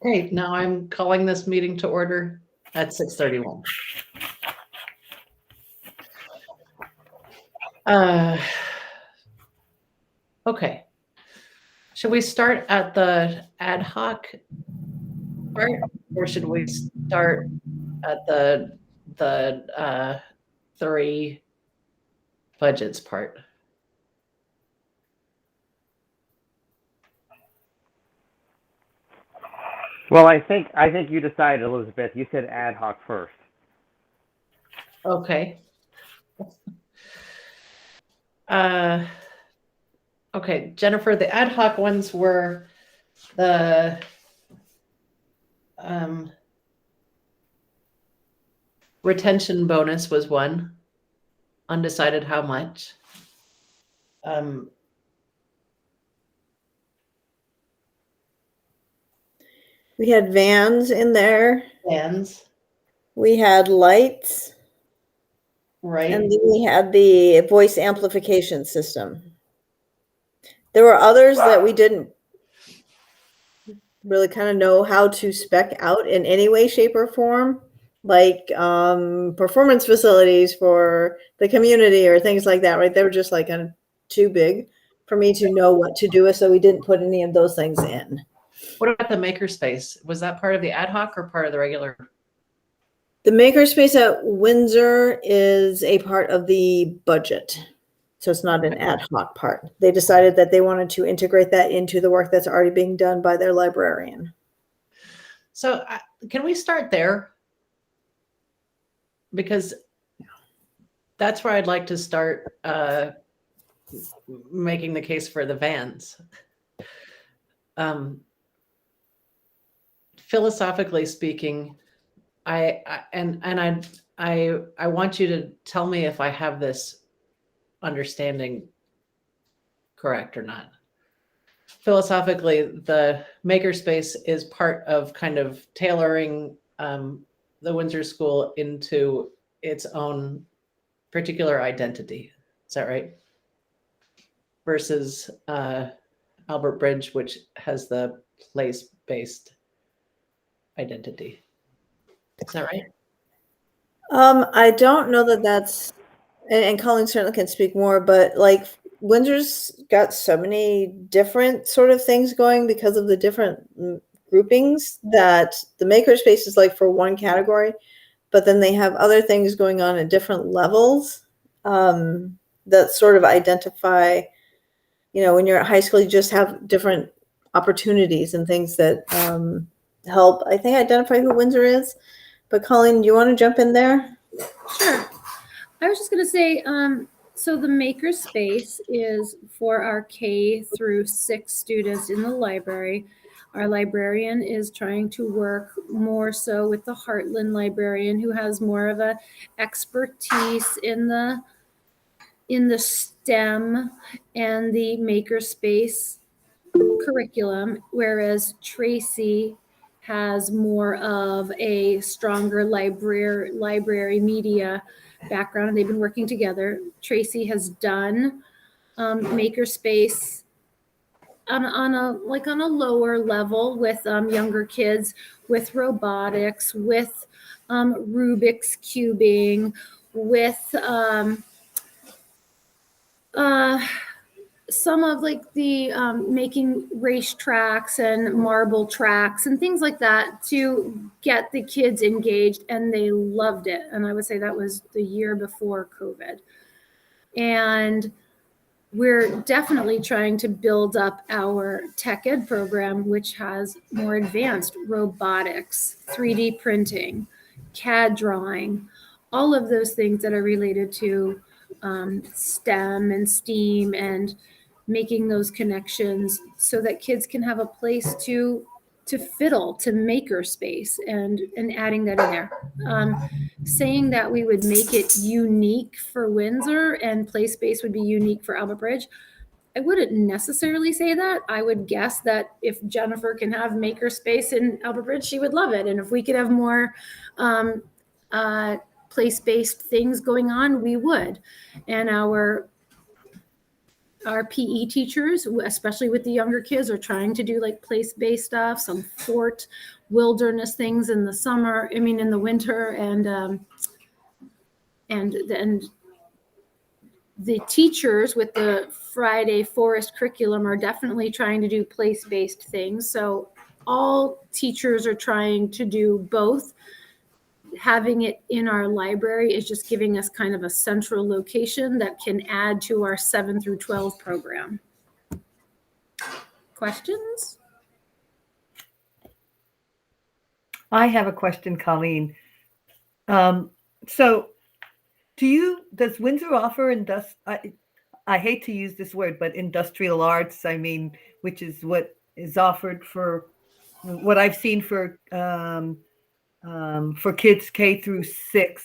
Okay, now I'm calling this meeting to order at 6:31. Okay. Should we start at the ad hoc part, or should we start at the three budgets part? Well, I think you decided, Elizabeth. You said ad hoc first. Okay. Okay, Jennifer, the ad hoc ones were the retention bonus was one, undecided how much. We had vans in there. Vans. We had lights. Right. And then we had the voice amplification system. There were others that we didn't really kind of know how to spec out in any way, shape, or form, like performance facilities for the community or things like that, right? They were just like kind of too big for me to know what to do with, so we didn't put any of those things in. What about the Makerspace? Was that part of the ad hoc or part of the regular? The Makerspace at Windsor is a part of the budget. So it's not an ad hoc part. They decided that they wanted to integrate that into the work that's already being done by their librarian. So can we start there? Because that's where I'd like to start making the case for the vans. Philosophically speaking, I want you to tell me if I have this understanding correct or not. Philosophically, the Makerspace is part of kind of tailoring the Windsor School into its own particular identity. Is that right? Versus Albert Bridge, which has the place-based identity. Is that right? I don't know that that's, and Colleen certainly can speak more, but like Windsor's got so many different sort of things going because of the different groupings that the Makerspace is like for one category, but then they have other things going on at different levels that sort of identify, you know, when you're at high school, you just have different opportunities and things that help, I think, identify who Windsor is. But Colleen, do you want to jump in there? Sure. I was just going to say, so the Makerspace is for our K through 6 students in the library. Our librarian is trying to work more so with the Heartland librarian, who has more of a expertise in the STEM and the Makerspace curriculum, whereas Tracy has more of a stronger library media background, and they've been working together. Tracy has done Makerspace on a lower level with younger kids, with robotics, with Rubik's cubing, with some of like the making race tracks and marble tracks and things like that to get the kids engaged, and they loved it. And I would say that was the year before COVID. And we're definitely trying to build up our tech ed program, which has more advanced robotics, 3D printing, CAD drawing, all of those things that are related to STEM and STEAM, and making those connections so that kids can have a place to fiddle, to Makerspace, and adding that in there. Saying that we would make it unique for Windsor and Playspace would be unique for Albert Bridge, I wouldn't necessarily say that. I would guess that if Jennifer can have Makerspace in Albert Bridge, she would love it. And if we could have more place-based things going on, we would. And our our PE teachers, especially with the younger kids, are trying to do like place-based stuff, some fort wilderness things in the summer, I mean, in the winter, and then the teachers with the Friday forest curriculum are definitely trying to do place-based things. So all teachers are trying to do both. Having it in our library is just giving us kind of a central location that can add to our 7 through 12 program. Questions? I have a question, Colleen. So does Windsor offer I hate to use this word, but industrial arts, I mean, which is what is offered for what I've seen for kids K through 6.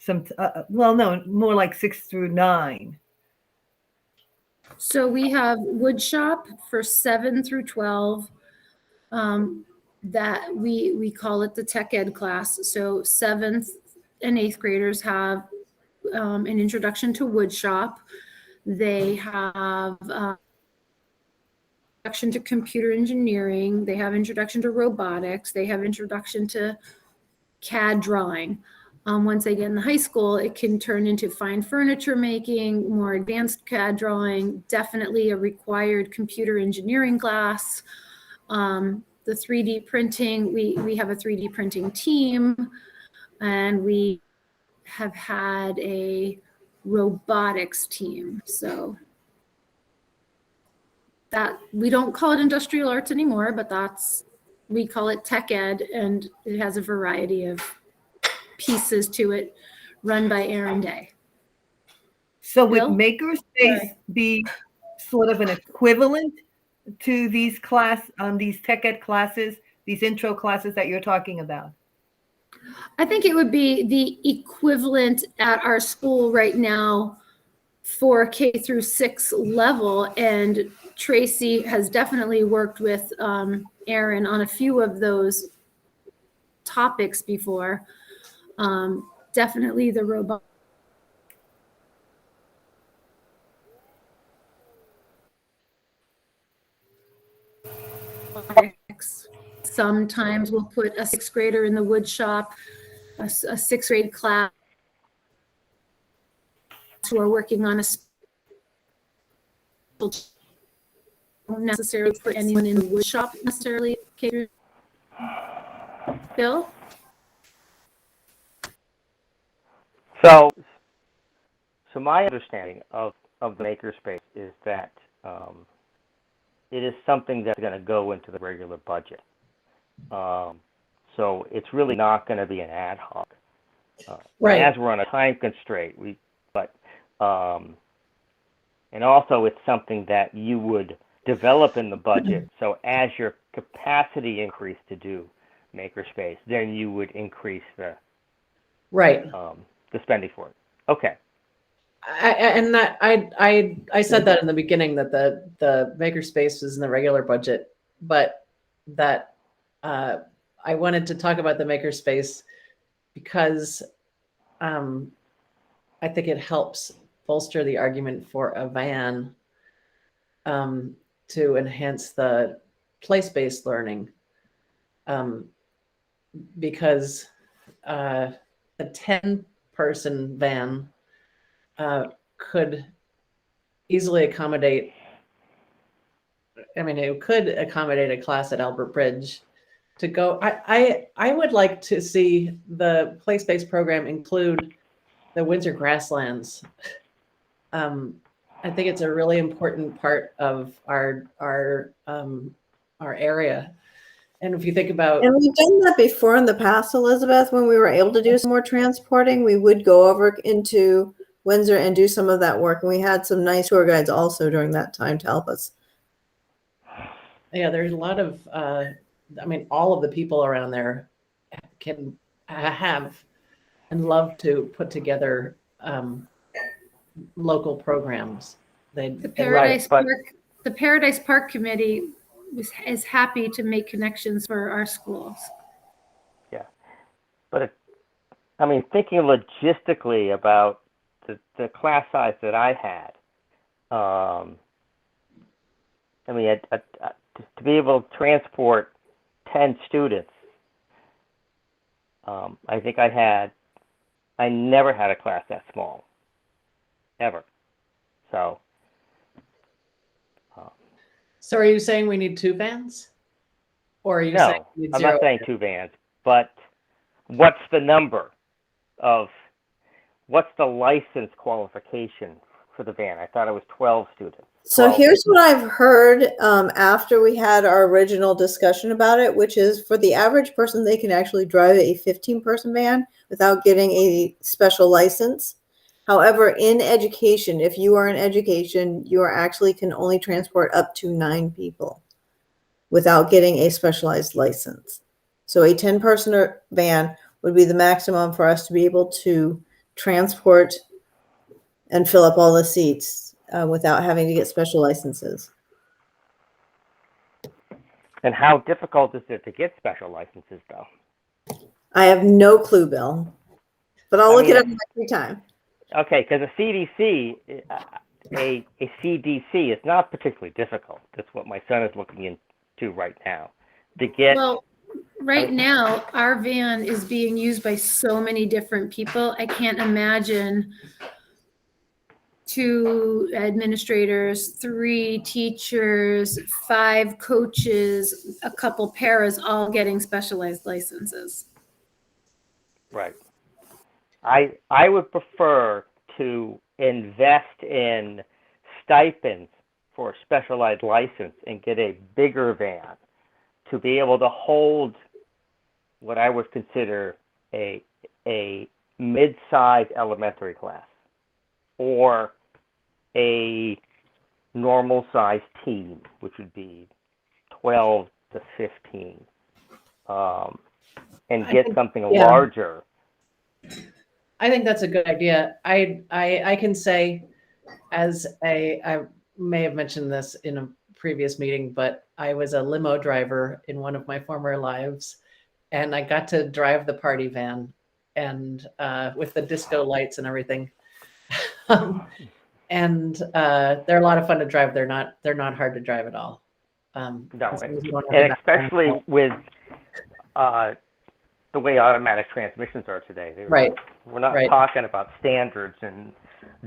No, more like 6 through 9. So we have wood shop for 7 through 12. That we call it the tech ed class. So 7th and 8th graders have an introduction to wood shop. They have introduction to computer engineering. They have introduction to robotics. They have introduction to CAD drawing. Once they get in the high school, it can turn into fine furniture making, more advanced CAD drawing, definitely a required computer engineering class. The 3D printing, we have a 3D printing team, and we have had a robotics team. So that we don't call it industrial arts anymore, but we call it tech ed, and it has a variety of pieces to it run by Aaron Day. So would Bill? Makerspace be sort of an equivalent to these these tech ed classes, these intro classes that you're talking about? I think it would be the equivalent at our school right now for K through 6 level. And Tracy has definitely worked with Aaron on a few of those topics before. Definitely the robot. Sometimes we'll put a 6th grader in the wood shop, a 6th grade class who are working on a don't necessarily put anyone in the wood shop necessarily. Bill? So my understanding of the Makerspace is that it is something that's going to go into the regular budget. So it's really not going to be an ad hoc. Right. As we're on a time constraint, and also it's something that you would develop in the budget. So as your capacity increased to do Makerspace, then you would increase the spending for it. Okay. I said that in the beginning, that the Makerspace was in the regular budget, but that I wanted to talk about the Makerspace because I think it helps bolster the argument for a van to enhance the place-based learning, because a 10-person van could easily accommodate, it could accommodate a class at Albert Bridge to go. I would like to see the place-based program include the Windsor grasslands. I think it's a really important part of our area. And if you think about, and we've done that before in the past, Elizabeth, when we were able to do some more transporting, we would go over into Windsor and do some of that work. And we had some nice tour guides also during that time to help us. yeah, there's a lot of, all of the people around there can have and love to put together local programs. The Paradise Park Committee is happy to make connections for our schools. Yeah, but thinking logistically about the class size that I had, I mean, to be able to transport 10 students, I think I never had a class that small, ever. So. So are you saying we need 2 vans? Or are you saying No, we need I'm 0? not saying 2 vans, but what's the number of, what's the license qualification for the van? I thought it was 12 students. So 12. here's what I've heard after we had our original discussion about it, which is for the average person, they can actually drive a 15-person van without getting a special license. However, in education, if you are in education, you are actually can only transport up to 9 people without getting a specialized license. So a 10-person van would be the maximum for us to be able to transport and fill up all the seats without having to get special licenses. And how difficult is it to get special licenses, though? I have no clue, Bill, but I'll look it up in my free time. Okay, because a CDC, a CDC is not particularly difficult. That's what my son is looking into right now. To get. Well, right now, our van is being used by so many different people. I can't imagine 2 administrators, 3 teachers, 5 coaches, a couple paras all getting specialized licenses. Right. I would prefer to invest in stipends for a specialized license and get a bigger van to be able to hold what I would consider a mid-sized elementary class or a normal-sized team, which would be 12 to 15, and get something larger. I think that's a good idea. I can say, I may have mentioned this in a previous meeting, but I was a limo driver in one of my former lives, and I got to drive the party van, and with the disco lights and everything. And they're a lot of fun to drive. They're not hard to drive at all. No, and especially with the way automatic transmissions are today. Right. We're not talking about standards and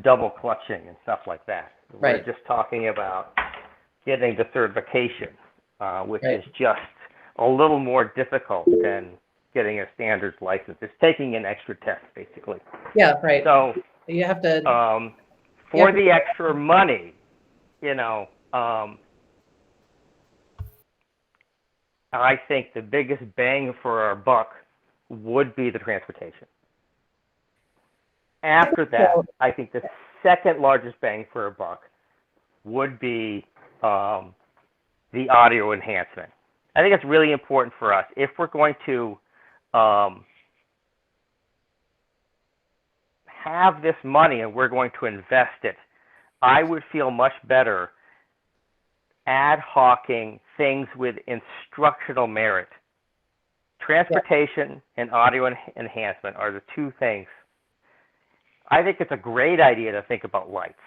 double clutching and stuff like that. We're just talking about getting the certification, which is just a little more difficult than getting a standards license. It's taking an extra test, basically. Yeah, right. So you have to for the extra money, I think the biggest bang for our buck would be the transportation. After that, I think the second largest bang for a buck would be the audio enhancement. I think it's really important for us if we're going to have this money and we're going to invest it. I would feel much better ad hocing things with instructional merit. Transportation and audio enhancement are the 2 things. I think it's a great idea to think about lights.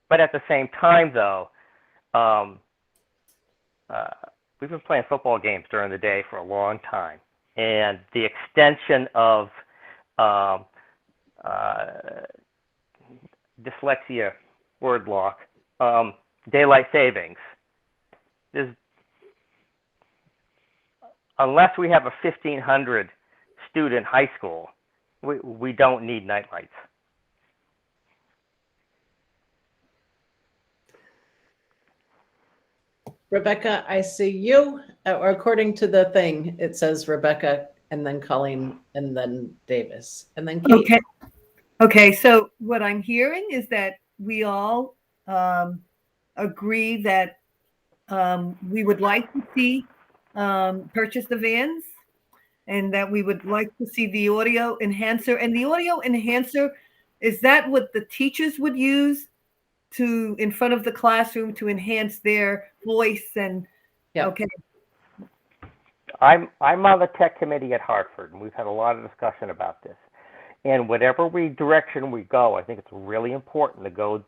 But at the same time, though, we've been playing football games during the day for a long time. And the extension of dyslexia, word lock, daylight savings, unless we have a 1,500 student high school, we don't need night lights. Rebecca, I see you. Or according to the thing, it says Rebecca and then Colleen and then Davis and then Kate. Okay. So what I'm hearing is that we all agree that we would like to see purchase the vans, and that we would like to see the audio enhancer. And the audio enhancer, is that what the teachers would use to in front of the classroom to enhance their voice? And okay. I'm on the tech committee at Hartford, and we've had a lot of discussion about this. And whatever direction we go, I think it's really important to go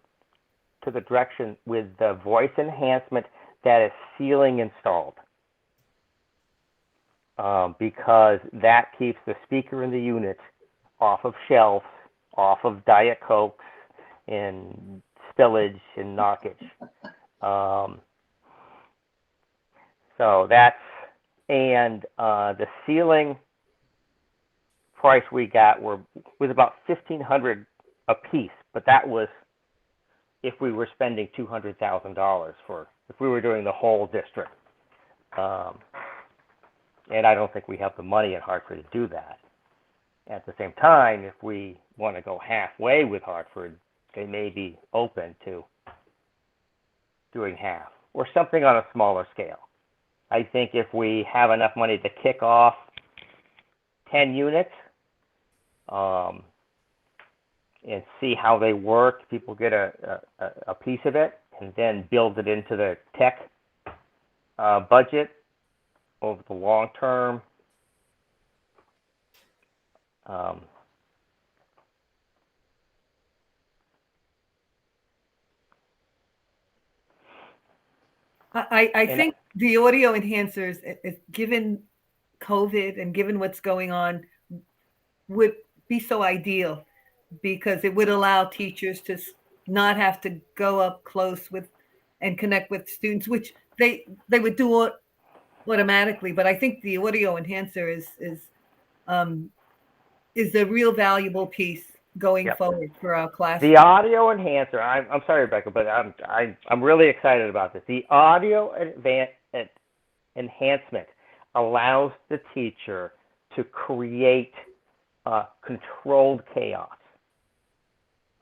to the direction with the voice enhancement that is ceiling installed. Because that keeps the speaker in the unit off of shelves, off of Diet Cokes and spillage and knockage. So that's, and the ceiling price we got was about $1,500 a piece, but that was if we were spending $200,000 if we were doing the whole district. And I don't think we have the money in Hartford to do that. At the same time, if we want to go halfway with Hartford, they may be open to doing half or something on a smaller scale. I think if we have enough money to kick off 10 units and see how they work, people get a piece of it, and then build it into the tech budget over the long term. I think the audio enhancers, given COVID and given what's going on, would be so ideal because it would allow teachers to not have to go up close with and connect with students, which they would do it automatically. But I think the audio enhancer is a real valuable piece going forward for our class. The audio enhancer, I'm sorry, Rebecca, but I'm really excited about this. The audio enhancement allows the teacher to create controlled chaos.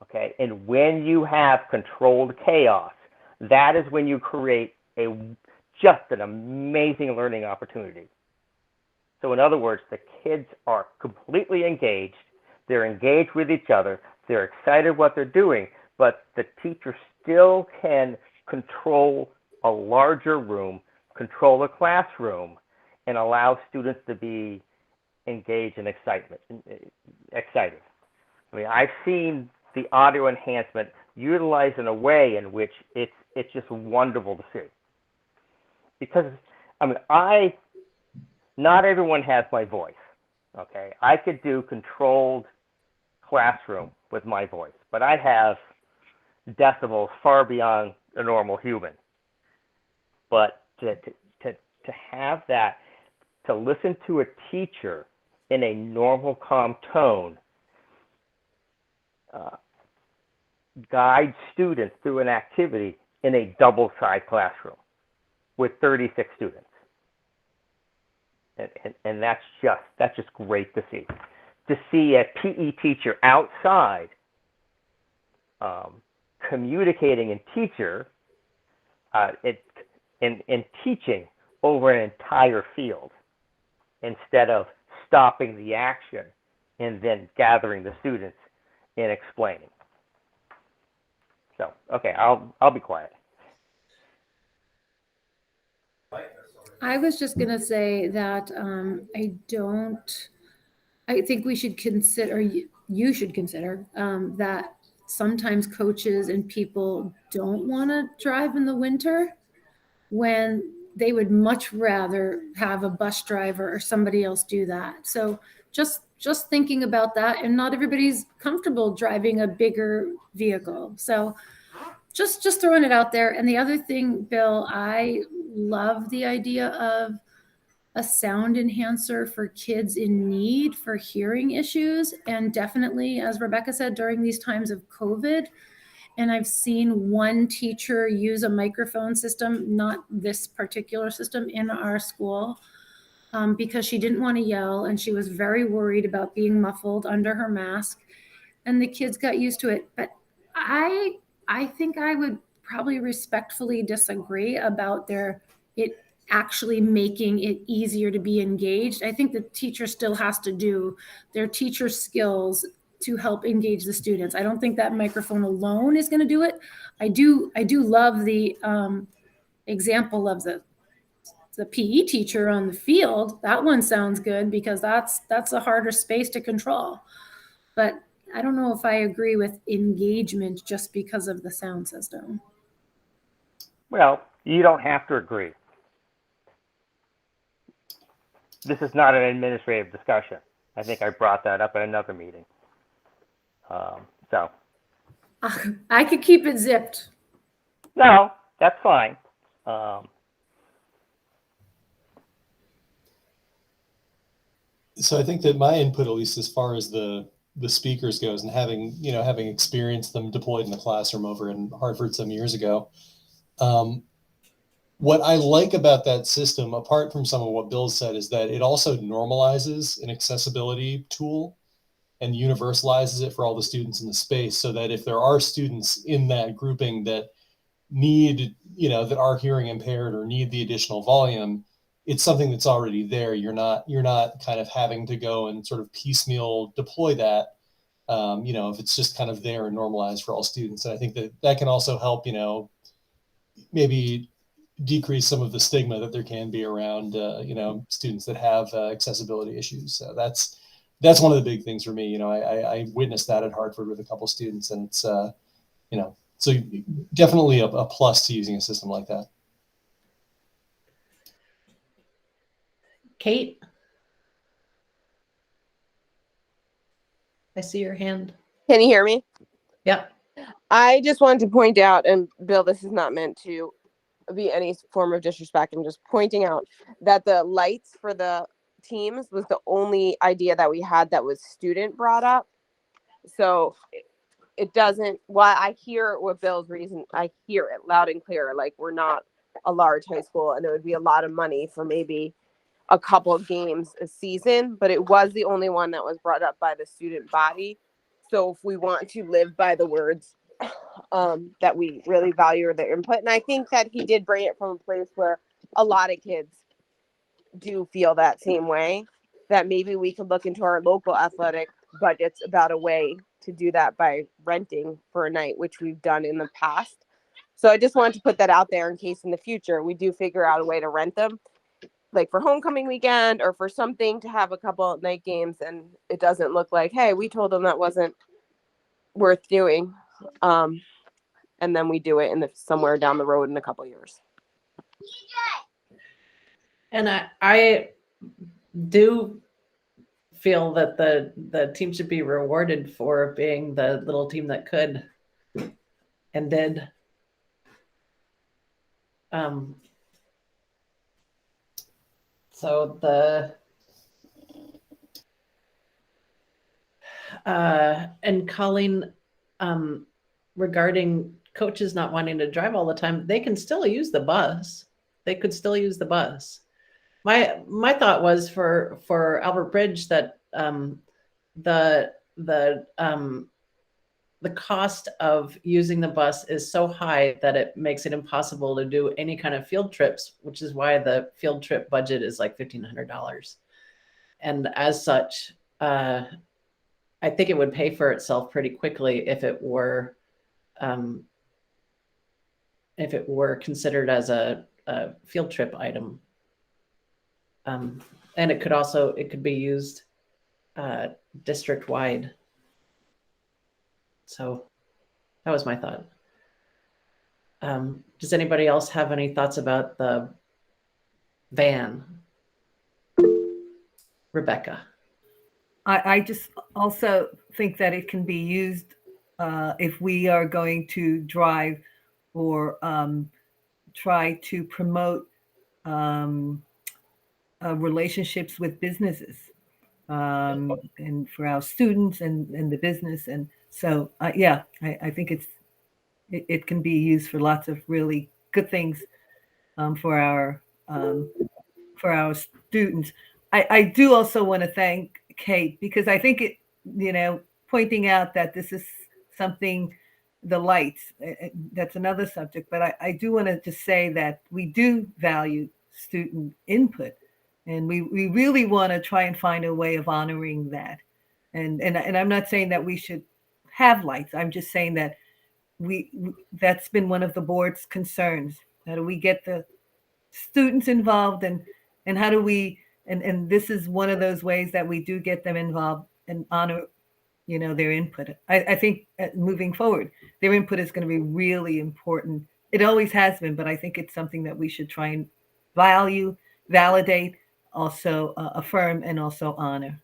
Okay, and when you have controlled chaos, that is when you create just an amazing learning opportunity. So in other words, the kids are completely engaged. They're engaged with each other. They're excited what they're doing, but the teacher still can control a larger room, control a classroom, and allow students to be engaged and excited. I mean, I've seen the audio enhancement utilized in a way in which it's just wonderful to see. Because, I mean, not everyone has my voice, okay? I could do controlled classroom with my voice, but I have decibels far beyond a normal human. But to have that, to listen to a teacher in a normal, calm tone, guide students through an activity in a double-sided classroom with 36 students. And that's just great to see. To see a PE teacher outside communicating and teaching over an entire field instead of stopping the action and then gathering the students and explaining. So, okay, I'll be quiet. I was just going to say that I think we should consider, you should consider that sometimes coaches and people don't want to drive in the winter when they would much rather have a bus driver or somebody else do that. So just thinking about that, and not everybody's comfortable driving a bigger vehicle. So just throwing it out there. And the other thing, Bill, I love the idea of a sound enhancer for kids in need for hearing issues. And definitely, as Rebecca said, during these times of COVID, and I've seen one teacher use a microphone system, not this particular system, in our school because she didn't want to yell and she was very worried about being muffled under her mask. And the kids got used to it. But I think I would probably respectfully disagree about it actually making it easier to be engaged. I think the teacher still has to do their teacher skills to help engage the students. I don't think that microphone alone is going to do it. I do love the example of the PE teacher on the field. That one sounds good because that's a harder space to control. But I don't know if I agree with engagement just because of the sound system. Well, you don't have to agree. This is not an administrative discussion. I think I brought that up at another meeting. So. I could keep it zipped. No, that's fine. So I think that my input, at least as far as the speakers goes, and having experienced them deployed in the classroom over in Hartford some years ago, what I like about that system, apart from some of what Bill said, is that it also normalizes an accessibility tool and universalizes it for all the students in the space, so that if there are students in that grouping that that are hearing impaired or need the additional volume, it's something that's already there. You're not kind of having to go and sort of piecemeal deploy that. If it's just kind of there and normalized for all students. And I think that can also help, maybe decrease some of the stigma that there can be around, students that have accessibility issues. So that's one of the big things for me. I witnessed that at Hartford with a couple students, and it's, so definitely a plus to using a system like that. Kate? I see your hand. Can you hear me? Yep. I just wanted to point out, and Bill, this is not meant to be any form of disrespect. I'm just pointing out that the lights for the teams was the only idea that we had that was student brought up. So it doesn't, while I hear what Bill's reason, I hear it loud and clear. Like, we're not a large high school and it would be a lot of money for maybe a couple of games a season, but it was the only one that was brought up by the student body. So if we want to live by the words that we really value their input, and I think that he did bring it from a place where a lot of kids do feel that same way, that maybe we could look into our local athletic budgets about a way to do that by renting for a night, which we've done in the past. So I just wanted to put that out there in case in the future we do figure out a way to rent them, like for homecoming weekend or for something, to have a couple of night games, and it doesn't look like, hey, we told them that wasn't worth doing, and then we do it in somewhere down the road in a couple of years. And I do feel that the team should be rewarded for being the little team that could and did. So and Colleen, regarding coaches not wanting to drive all the time, they can still use the bus. They could still use the bus. My thought was for Albert Bridge that the cost of using the bus is so high that it makes it impossible to do any kind of field trips, which is why the field trip budget is like $1,500. And as such, I think it would pay for itself pretty quickly if it were considered as a field trip item. And it could be used district wide. So that was my thought. Does anybody else have any thoughts about the van? Rebecca. I just also think that it can be used if we are going to drive or try to promote relationships with businesses and for our students and the business. And so, I think it can be used for lots of really good things for our students. I do also want to thank Kate, because I think pointing out that this is something, the lights, that's another subject, but I do want to just say that we do value student input, and we really want to try and find a way of honoring that. And I'm not saying that we should have lights. I'm just saying that that's been one of the board's concerns. How do we get the students involved, and how do we, and this is one of those ways that we do get them involved and honor their input. I think moving forward, their input is going to be really important. It always has been, but I think it's something that we should try and value, validate, also affirm, and also honor.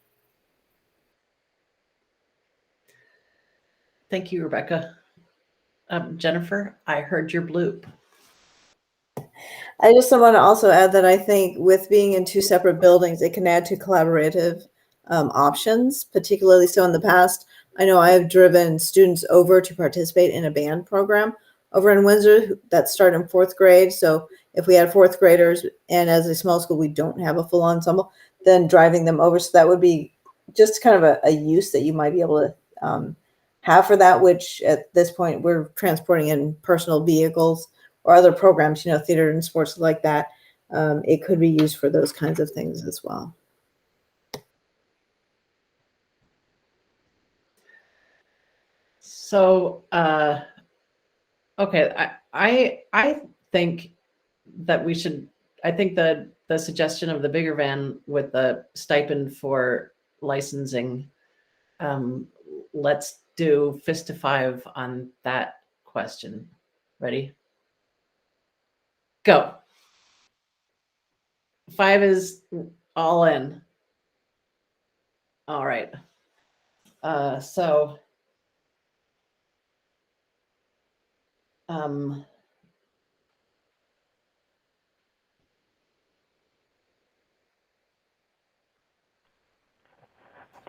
Thank you, Rebecca. Jennifer, I heard your bloop. I just want to also add that I think with being in two separate buildings, it can add to collaborative options, particularly so in the past. I know I have driven students over to participate in a band program over in Windsor that started in 4th grade. So if we had 4th graders and as a small school, we don't have a full ensemble, then driving them over. So that would be just kind of a use that you might be able to have for that, which at this point we're transporting in personal vehicles or other programs, theater and sports like that. It could be used for those kinds of things as well. So, okay, I think that we should. I think the suggestion of the bigger van with the stipend for licensing. Let's do fist to 5 on that question. Ready? Go. 5 is all in. All right. So.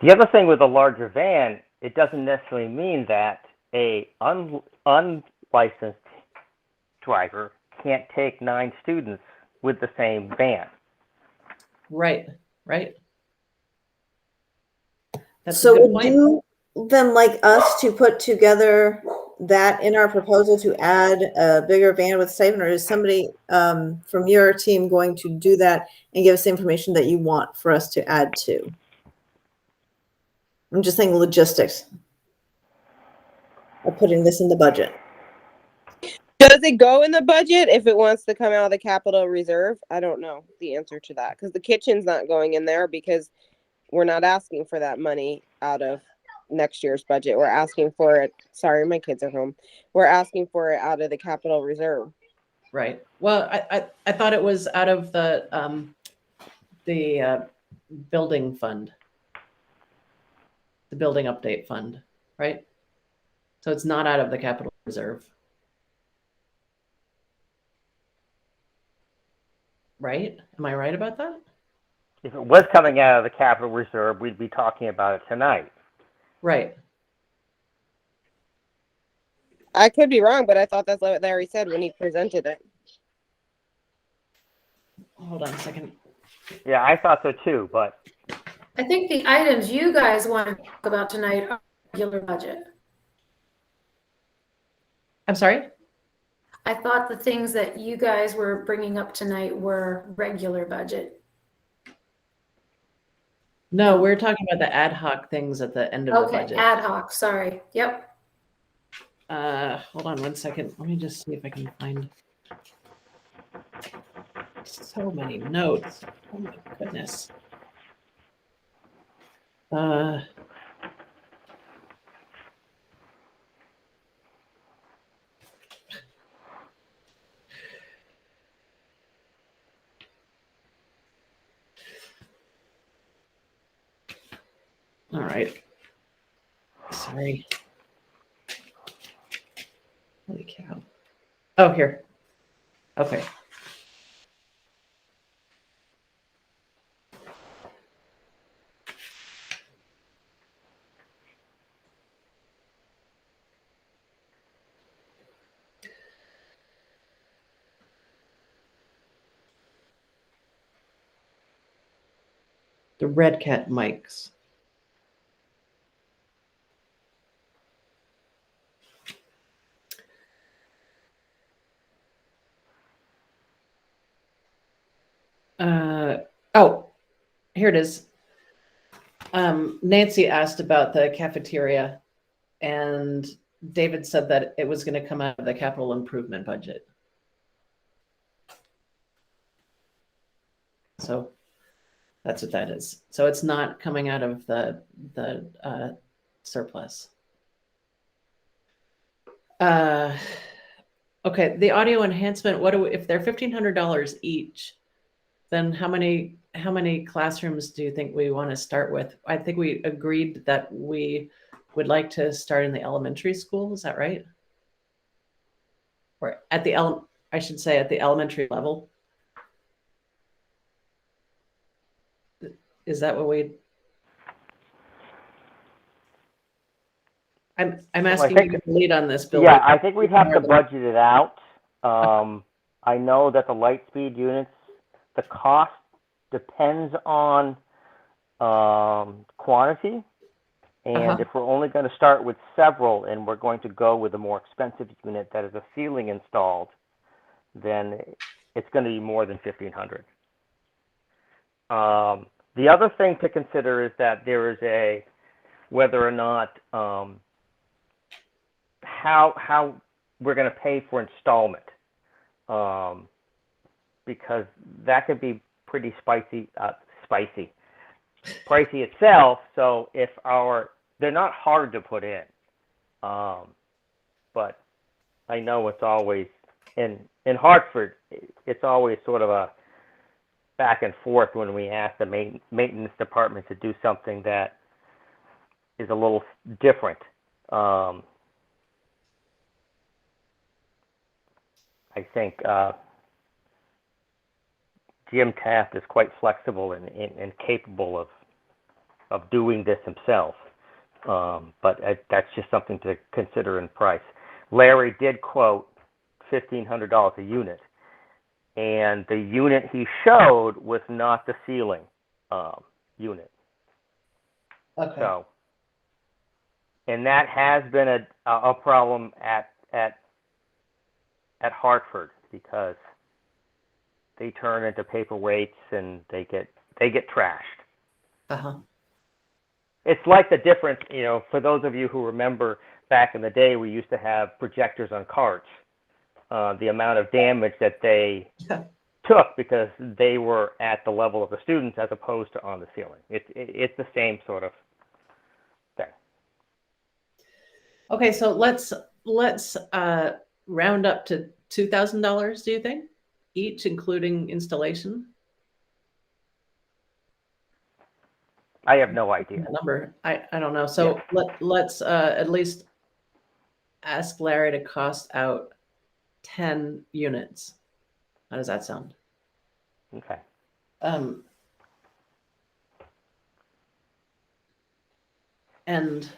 The other thing with a larger van, it doesn't necessarily mean that a unlicensed driver can't take 9 students with the same van. Right. That's so a good would point. you then like us to put together that in our proposal to add a bigger van with stipend, or is somebody from your team going to do that and give us the information that you want for us to add to? I'm just saying logistics of putting this in the budget. Does it go in the budget if it wants to come out of the capital reserve? I don't know the answer to that, because the kitchen's not going in there because we're not asking for that money out of next year's budget. We're asking for it. Sorry, my kids are home. We're asking for it out of the capital reserve. Right. Well, I thought it was out of the building fund, the building update fund, right? So it's not out of the capital reserve. Right? Am I right about that? If it was coming out of the capital reserve, we'd be talking about it tonight. Right. I could be wrong, but I thought that's what Larry said when he presented it. Hold on a second. Yeah, I thought so too, but I think the items you guys want to talk about tonight are regular budget. I'm sorry? I thought the things that you guys were bringing up tonight were regular budget. No, we're talking about the ad hoc things at the end of the budget. Ad hoc, sorry. Yep. Hold on one second. Let me just see if I can find so many notes. Oh my goodness. All right. Sorry. Holy cow. Oh, here. Okay. The Red Cat mics. Oh, here it is. Nancy asked about the cafeteria, and David said that it was going to come out of the capital improvement budget. So that's what that is. So it's not coming out of the surplus. Okay, the audio enhancement, what do we, if they're $1,500 each, then how many classrooms do you think we want to start with? I think we agreed that we would like to start in the elementary school. Is that right? Or at the I should say at the elementary level. Is that what we? I'm asking you to lead on this, Bill. Yeah, I think we'd have to budget it out. I know that the light speed units, the cost depends on quantity. And if we're only going to start with several and we're going to go with a more expensive unit that is a ceiling installed, then it's going to be more than 1,500. The other thing to consider is that there is whether or not how we're going to pay for installment, because that could be pretty pricey itself. So if they're not hard to put in, but I know it's always in Hartford, it's always sort of a back and forth when we ask the maintenance department to do something that is a little different. I think Jim Taft is quite flexible and capable of doing this himself, but that's just something to consider in price. Larry did quote $1,500 a unit, and the unit he showed was not the ceiling unit. Okay. So, and that has been a problem at Hartford, because they turn into paperweights and they get trashed. It's like the difference, for those of you who remember back in the day, we used to have projectors on carts. The amount of damage that they took because they were at the level of the students as opposed to on the ceiling. It's the same sort of thing. Okay, so let's round up to $2,000. Do you think each, including installation? I have no idea. That number, I don't know. So let's at least ask Larry to cost out 10 units. How does that sound? Okay. And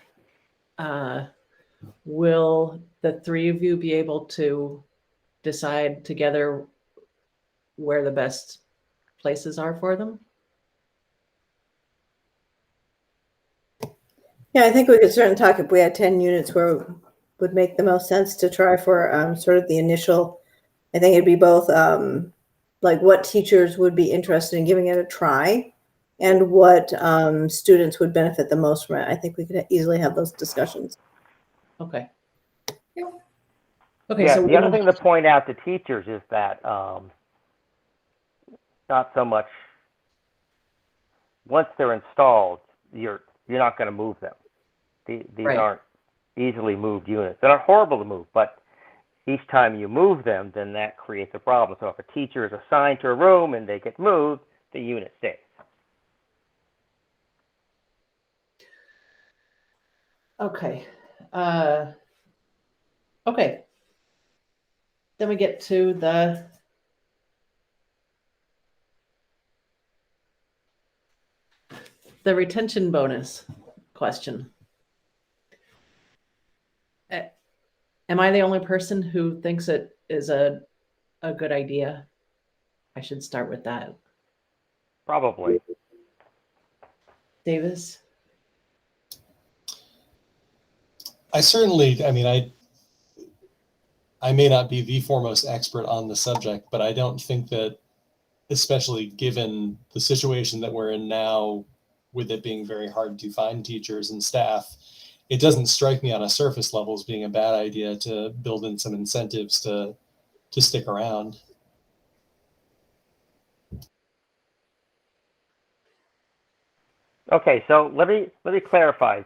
will the three of you be able to decide together where the best places are for them? Yeah, I think we could certainly talk if we had 10 units where it would make the most sense to try for sort of the initial. I think it'd be both like what teachers would be interested in giving it a try and what students would benefit the most from it. I think we could easily have those discussions. Okay. Okay. Yeah, So the other thing to point out to teachers is that not so much once they're installed, you're not going to move them. These aren't easily moved units. They're not horrible to move, but each time you move them, then that creates a problem. So if a teacher is assigned to a room and they get moved, the unit stays. Okay. Okay. Then we get to the retention bonus question. Am I the only person who thinks it is a good idea? I should start with that. Probably. Davis? I may not be the foremost expert on the subject, but I don't think that, especially given the situation that we're in now, with it being very hard to find teachers and staff, it doesn't strike me on a surface level as being a bad idea to build in some incentives to stick around. Okay, so let me clarify.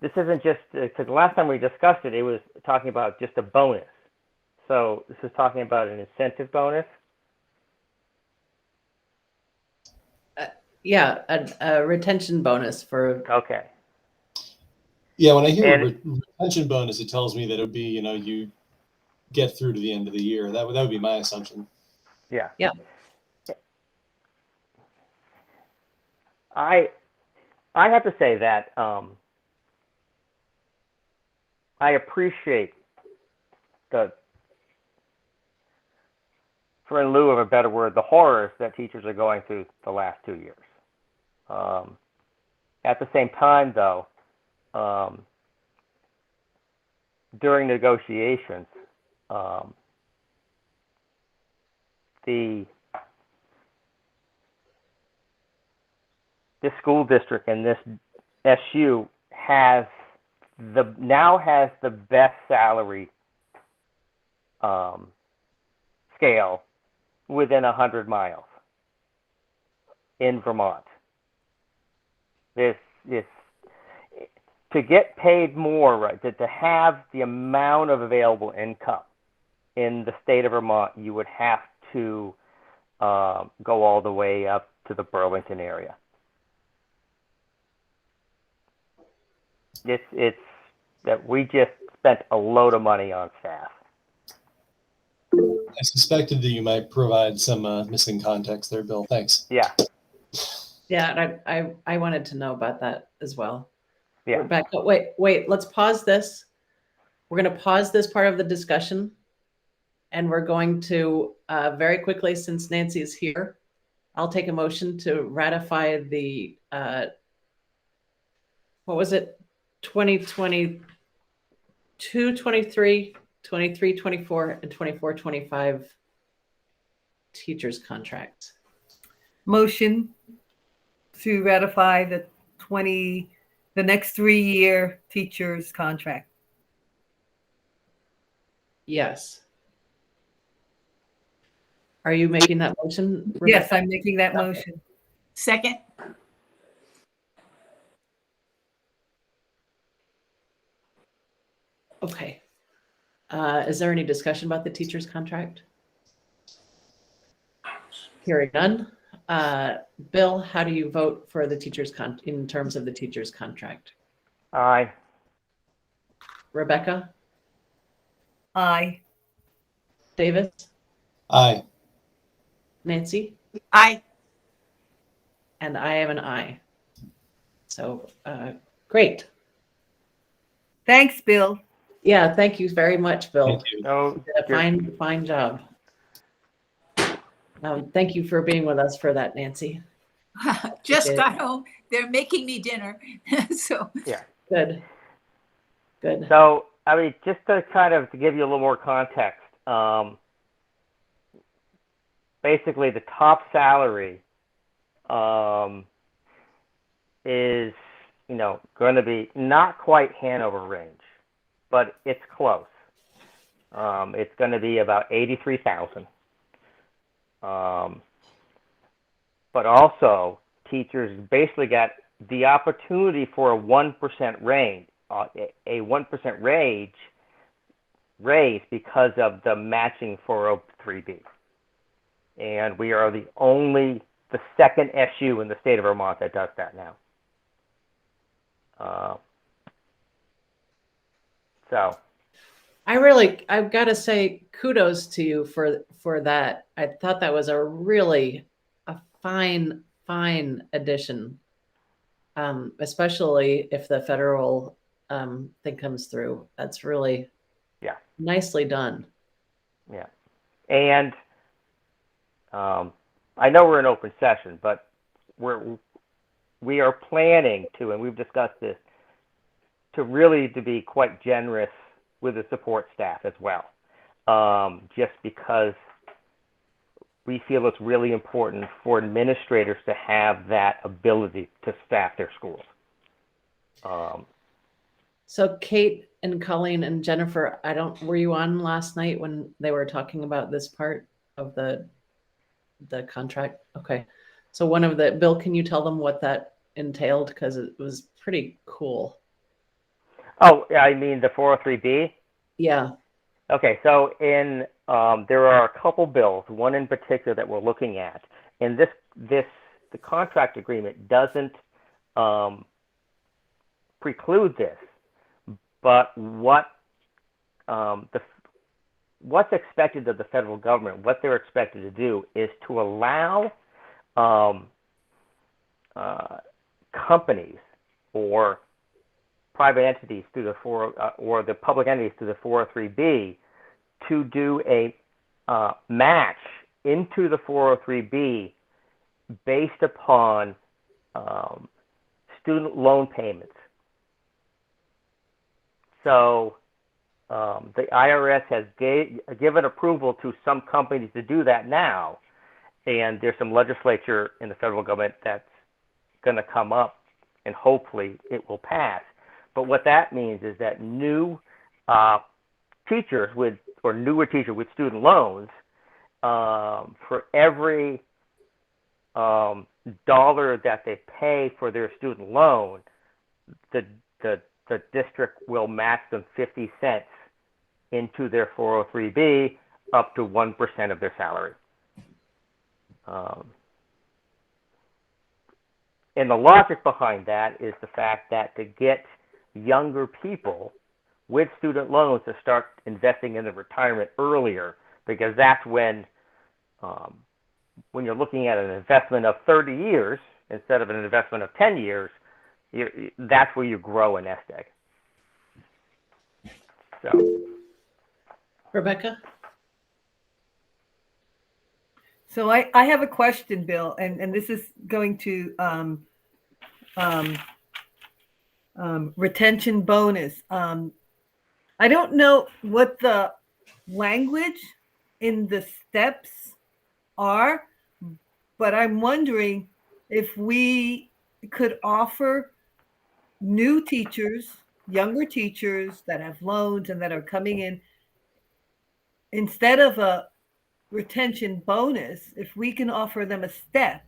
this isn't just, because the last time we discussed it, it was talking about just a bonus. So this is talking about an incentive bonus. Yeah, a retention bonus for, Okay. Yeah, when I hear And- retention bonus, it tells me that it would be, you get through to the end of the year. That would be my assumption. Yeah. Yeah. I have to say that I appreciate for in lieu of a better word, the horrors that teachers are going through the last 2 years. At the same time, though, during negotiations, this school district and this SU now has the best salary scale within 100 miles in Vermont. This to get paid more, right? To have the amount of available income in the state of Vermont, you would have to go all the way up to the Burlington area. It's that we just spent a load of money on staff. I suspected that you might provide some missing context there, Bill. Thanks. Yeah. yeah, and I wanted to know about that as well. Yeah. Rebecca, wait, let's pause this. We're going to pause this part of the discussion, and we're going to very quickly, since Nancy is here, I'll take a motion to ratify the, what was it, 2022, 23, 23, 24, and 24, 25 teachers' contracts. Motion to ratify the next 3-year teachers contract. Yes. Are you making that motion, Rebecca? Yes, I'm making that motion. Second. Okay. Is there any discussion about the teacher's contract? Hearing none. Bill, how do you vote for the teacher's in terms of the teacher's contract? Aye. Rebecca? Aye. Davis? Aye. Nancy? Aye. And I am an aye. So great. Thanks, Bill. Yeah, thank you very much, Bill. Thank you. No, You did a fine job. Thank you for being with us for that, Nancy. Just Okay. got home. They're making me dinner. So yeah. Good. Good. So, I mean, just to kind of to give you a little more context, basically the top salary is, going to be not quite Hanover range, but it's close. It's going to be about 83,000. But also, teachers basically got the opportunity for a 1% range, a 1% raise because of the matching 403B. And we are the second SU in the state of Vermont that does that now. So I've got to say kudos to you for that. I thought that was a fine addition, especially if the federal thing comes through. That's really nicely done. Yeah, and I know we're in open session, but we are planning to, and we've discussed this, to be quite generous with the support staff as well, just because we feel it's really important for administrators to have that ability to staff their schools. So Kate and Colleen and Jennifer, were you on last night when they were talking about this part of the contract? Okay. So Bill, can you tell them what that entailed? Because it was pretty cool. Oh, I mean the 403B. Yeah. Okay, so in there are a couple bills, one in particular that we're looking at, and the contract agreement doesn't preclude this, but what's expected of the federal government, what they're expected to do, is to allow companies or private entities through the or the public entities through the 403B to do a match into the 403B based upon student loan payments. So the IRS has given approval to some companies to do that now, and there's some legislature in the federal government that's going to come up, and hopefully it will pass. But what that means is that new teachers newer teachers with student loans, for every dollar that they pay for their student loan, the district will match them 50 cents into their 403B up to 1% of their salary. And the logic behind that is the fact that to get younger people with student loans to start investing in their retirement earlier, because that's when you're looking at an investment of 30 years instead of an investment of 10 years, that's where you grow a nest egg. So, Rebecca? So I have a question, Bill, and this is going to retention bonus. I don't know what the language in the steps are, but I'm wondering if we could offer new teachers, younger teachers that have loans and that are coming in, instead of a retention bonus, if we can offer them a step.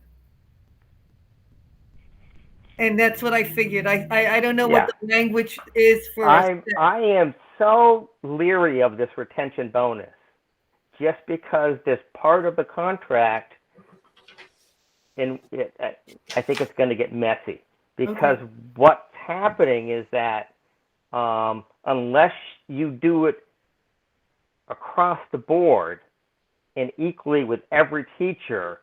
And that's what I figured. I don't know what the language is for I am so leery of this retention bonus, just because this part of the contract, and I think it's going to get messy, because what's happening is that unless you do it across the board and equally with every teacher,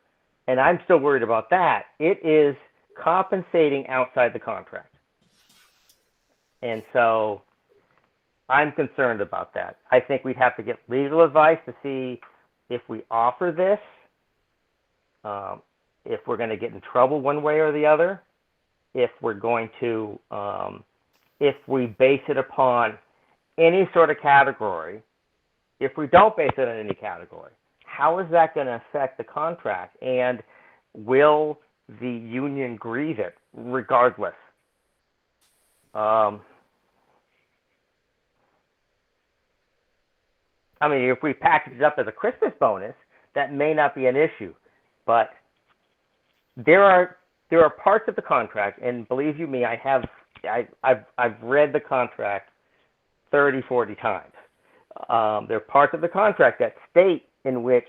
and I'm still worried about that, it is compensating outside the contract. And so I'm concerned about that. I think we'd have to get legal advice to see if we offer this, if we're going to get in trouble one way or the other, if we're going to, if we base it upon any sort of category. If we don't base it on any category, how is that going to affect the contract? And will the union grieve it regardless? I mean, if we package it up as a Christmas bonus, that may not be an issue. But there are parts of the contract, and believe you me, I've read the contract 30, 40 times. There are parts of the contract that state in which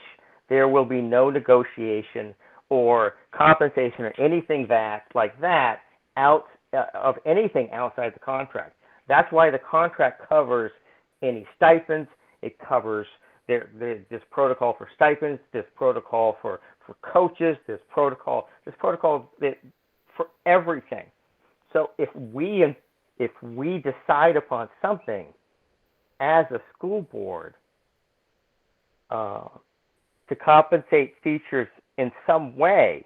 there will be no negotiation or compensation or anything like that out of anything outside the contract. That's why the contract covers any stipends. It covers there's protocol for stipends. There's protocol for coaches. There's protocol for everything. So if we decide upon something as a school board to compensate teachers in some way,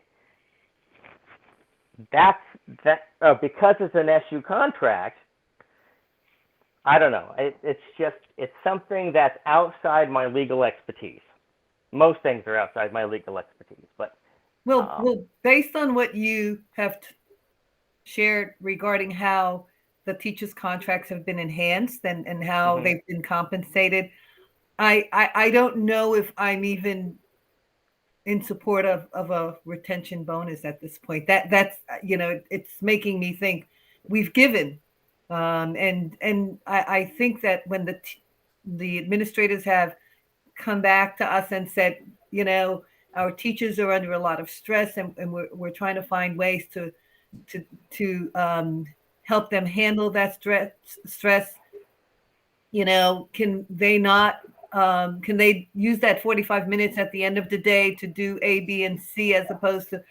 because it's an SU contract, I don't know. It's something that's outside my legal expertise. Most things are outside my legal expertise, but well, based on what you have shared regarding how the teachers' contracts have been enhanced and how they've been compensated, I don't know if I'm even in support of a retention bonus at this point. That's it's making me think we've given And I think that when the administrators have come back to us and said, you know, our teachers are under a lot of stress, and we're trying to find ways to help them handle that stress. You know, can they use that 45 minutes at the end of the day to do A, B, and C as opposed to,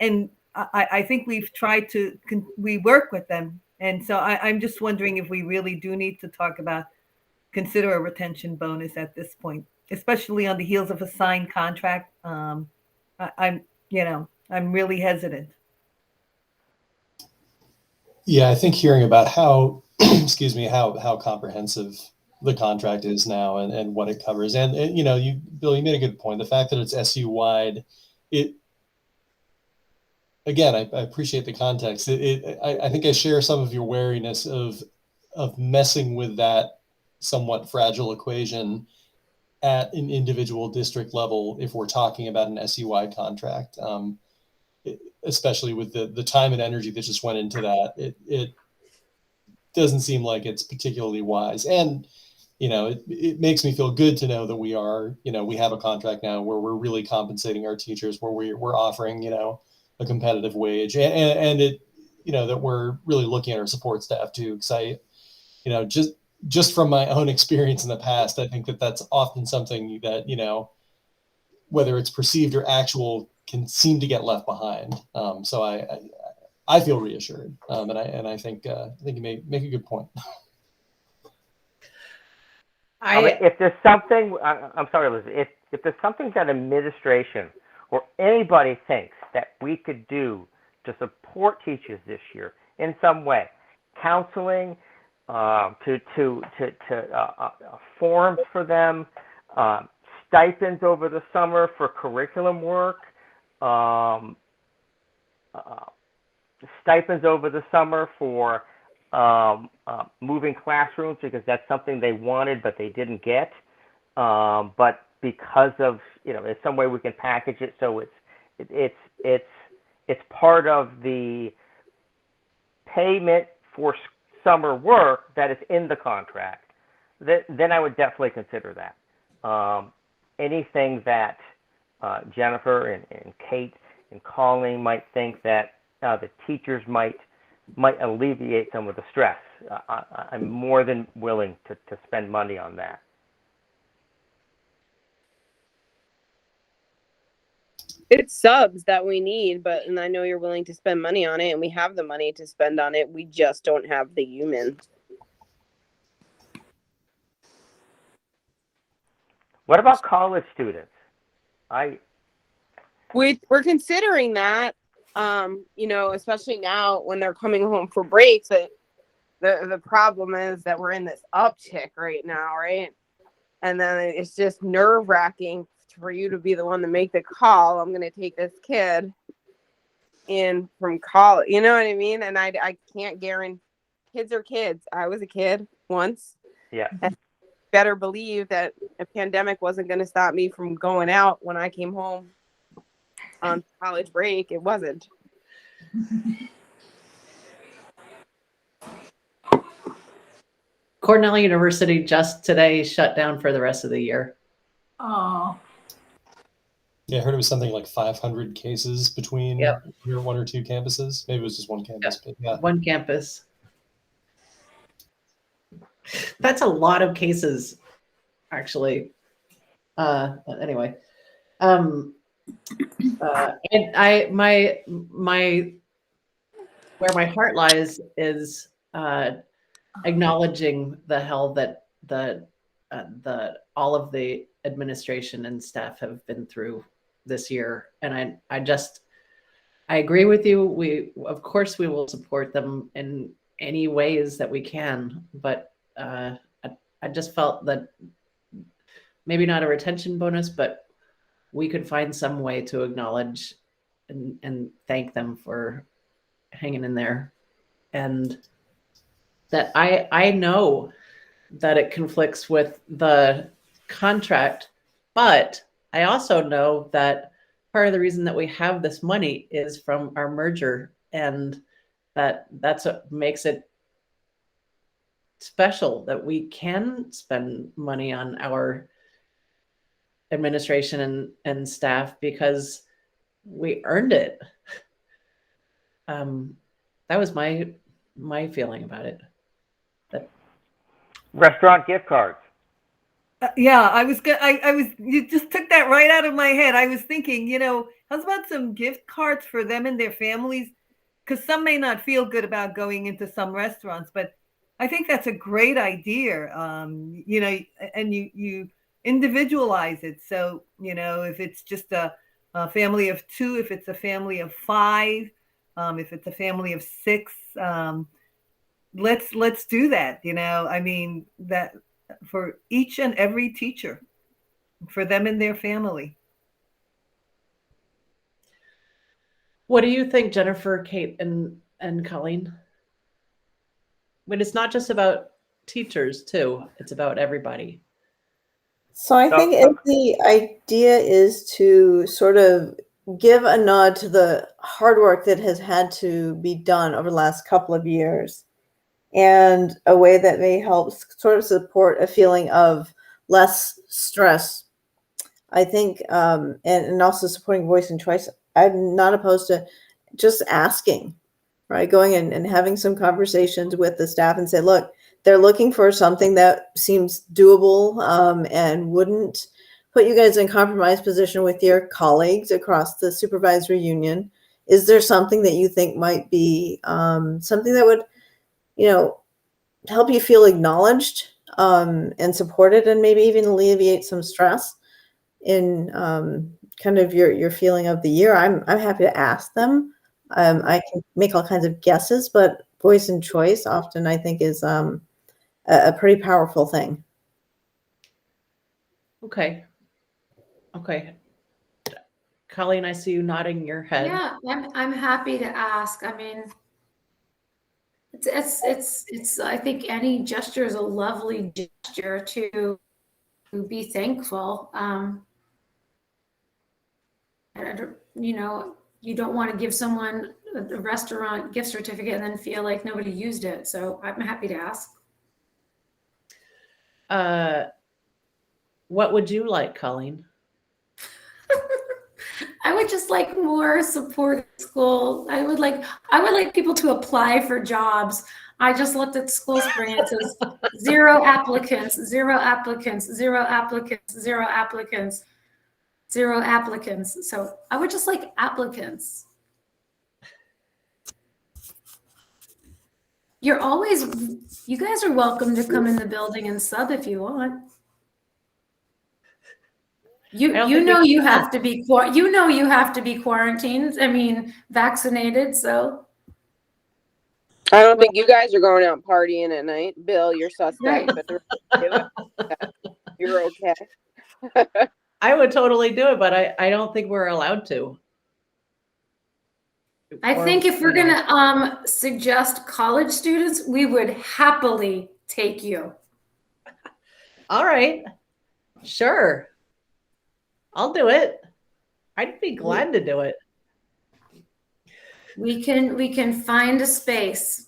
and I think we've tried to, we work with them. And so I'm just wondering if we really do need to consider a retention bonus at this point, especially on the heels of a signed contract. I'm really hesitant. Yeah, I think hearing about how, excuse me, how comprehensive the contract is now and what it covers. And you know, Bill, you made a good point. The fact that it's SU wide, again, I appreciate the context. I think I share some of your wariness of messing with that somewhat fragile equation at an individual district level if we're talking about an SU-wide contract, especially with the time and energy that just went into that. It doesn't seem like it's particularly wise. And, you know, it makes me feel good to know that we have a contract now where we're really compensating our teachers, where we're offering, you know, a competitive wage, and it, you know, that we're really looking at our support staff too. Because I, you know, just from my own experience in the past, I think that that's often something that, you know, whether it's perceived or actual, can seem to get left behind. So I feel reassured, and I think you make a good point. If there's something, I'm sorry, Elizabeth, if there's something that administration or anybody thinks that we could do to support teachers this year in some way, counseling, forums for them, stipends over the summer for curriculum work, stipends over the summer for moving classrooms because that's something they wanted but they didn't get. But because of, you know, in some way we can package it so it's part of the payment for summer work that is in the contract, then I would definitely consider that. Anything that Jennifer and Kate and Colleen might think that the teachers might alleviate some of the stress, I'm more than willing to spend money on that. It's subs that we need, and I know you're willing to spend money on it, and we have the money to spend on it. We just don't have the humans. What about college students? We're considering that, you know, especially now when they're coming home for breaks. But the problem is that we're in this uptick right now, right? And then it's just nerve-wracking for you to be the one to make the call. I'm going to take this kid in from college. You know what I mean? And I can't guarantee. Kids are kids. I was a kid once. Yeah. And better believe that a pandemic wasn't going to stop me from going out when I came home on college break. It wasn't. Cornell University just today shut down for the rest of the year. Oh, Yeah, I heard it was something like 500 cases between your one or two campuses. Maybe it was just one campus, but yeah. One campus. That's a lot of cases, actually. Anyway, and where my heart lies is acknowledging the hell that all of the administration and staff have been through this year. And I agree with you. Of course we will support them in any ways that we can, but I just felt that maybe not a retention bonus, but we could find some way to acknowledge and thank them for hanging in there. And that I know that it conflicts with the contract, but I also know that part of the reason that we have this money is from our merger, and that's what makes it special that we can spend money on our administration and staff because we earned it. That was my feeling about it. Restaurant gift cards. Yeah, I was good. I was. You just took that right out of my head. I was thinking, how about some gift cards for them and their families? Because some may not feel good about going into some restaurants, but I think that's a great idea. And you individualize it. So if it's just a family of 2, if it's a family of 5, if it's a family of 6, let's do that. I mean that. For each and every teacher, for them and their family. What do you think, Jennifer, Kate, and Colleen? But it's not just about teachers, too. It's about everybody. So I think if the idea is to sort of give a nod to the hard work that has had to be done over the last couple of years, and a way that may help sort of support a feeling of less stress, I think, and also supporting voice and choice. I'm not opposed to just asking, right? Going and having some conversations with the staff and say, look, they're looking for something that seems doable and wouldn't put you guys in compromised position with your colleagues across the supervisory union. Is there something that you think might be something that would help you feel acknowledged and supported, and maybe even alleviate some stress in kind of your feeling of the year? I'm happy to ask them. I can make all kinds of guesses, but voice and choice often I think is a pretty powerful thing. Okay. Colleen, I see you nodding your head. Yeah, I'm happy to ask. I mean, it's I think any gesture is a lovely gesture to be thankful. You don't want to give someone a restaurant gift certificate and then feel like nobody used it. So I'm happy to ask. What would you like, Colleen? I would just like more support at school. I would like people to apply for jobs. I just looked at School Spring. It says 0 applicants, 0 applicants, 0 applicants, 0 applicants, 0 applicants. So I would just like applicants. You guys are welcome to come in the building and sub if you want. You have to be quarantined. I mean, vaccinated. So I don't think you guys are going out partying at night. Bill, you're suspect, right. but the rest of you, you're okay. I would totally do it, but I don't think we're allowed to. I think if we're gonna suggest college students, we would happily take you. All right, sure, I'll do it. I'd be glad to do it. We can find a space.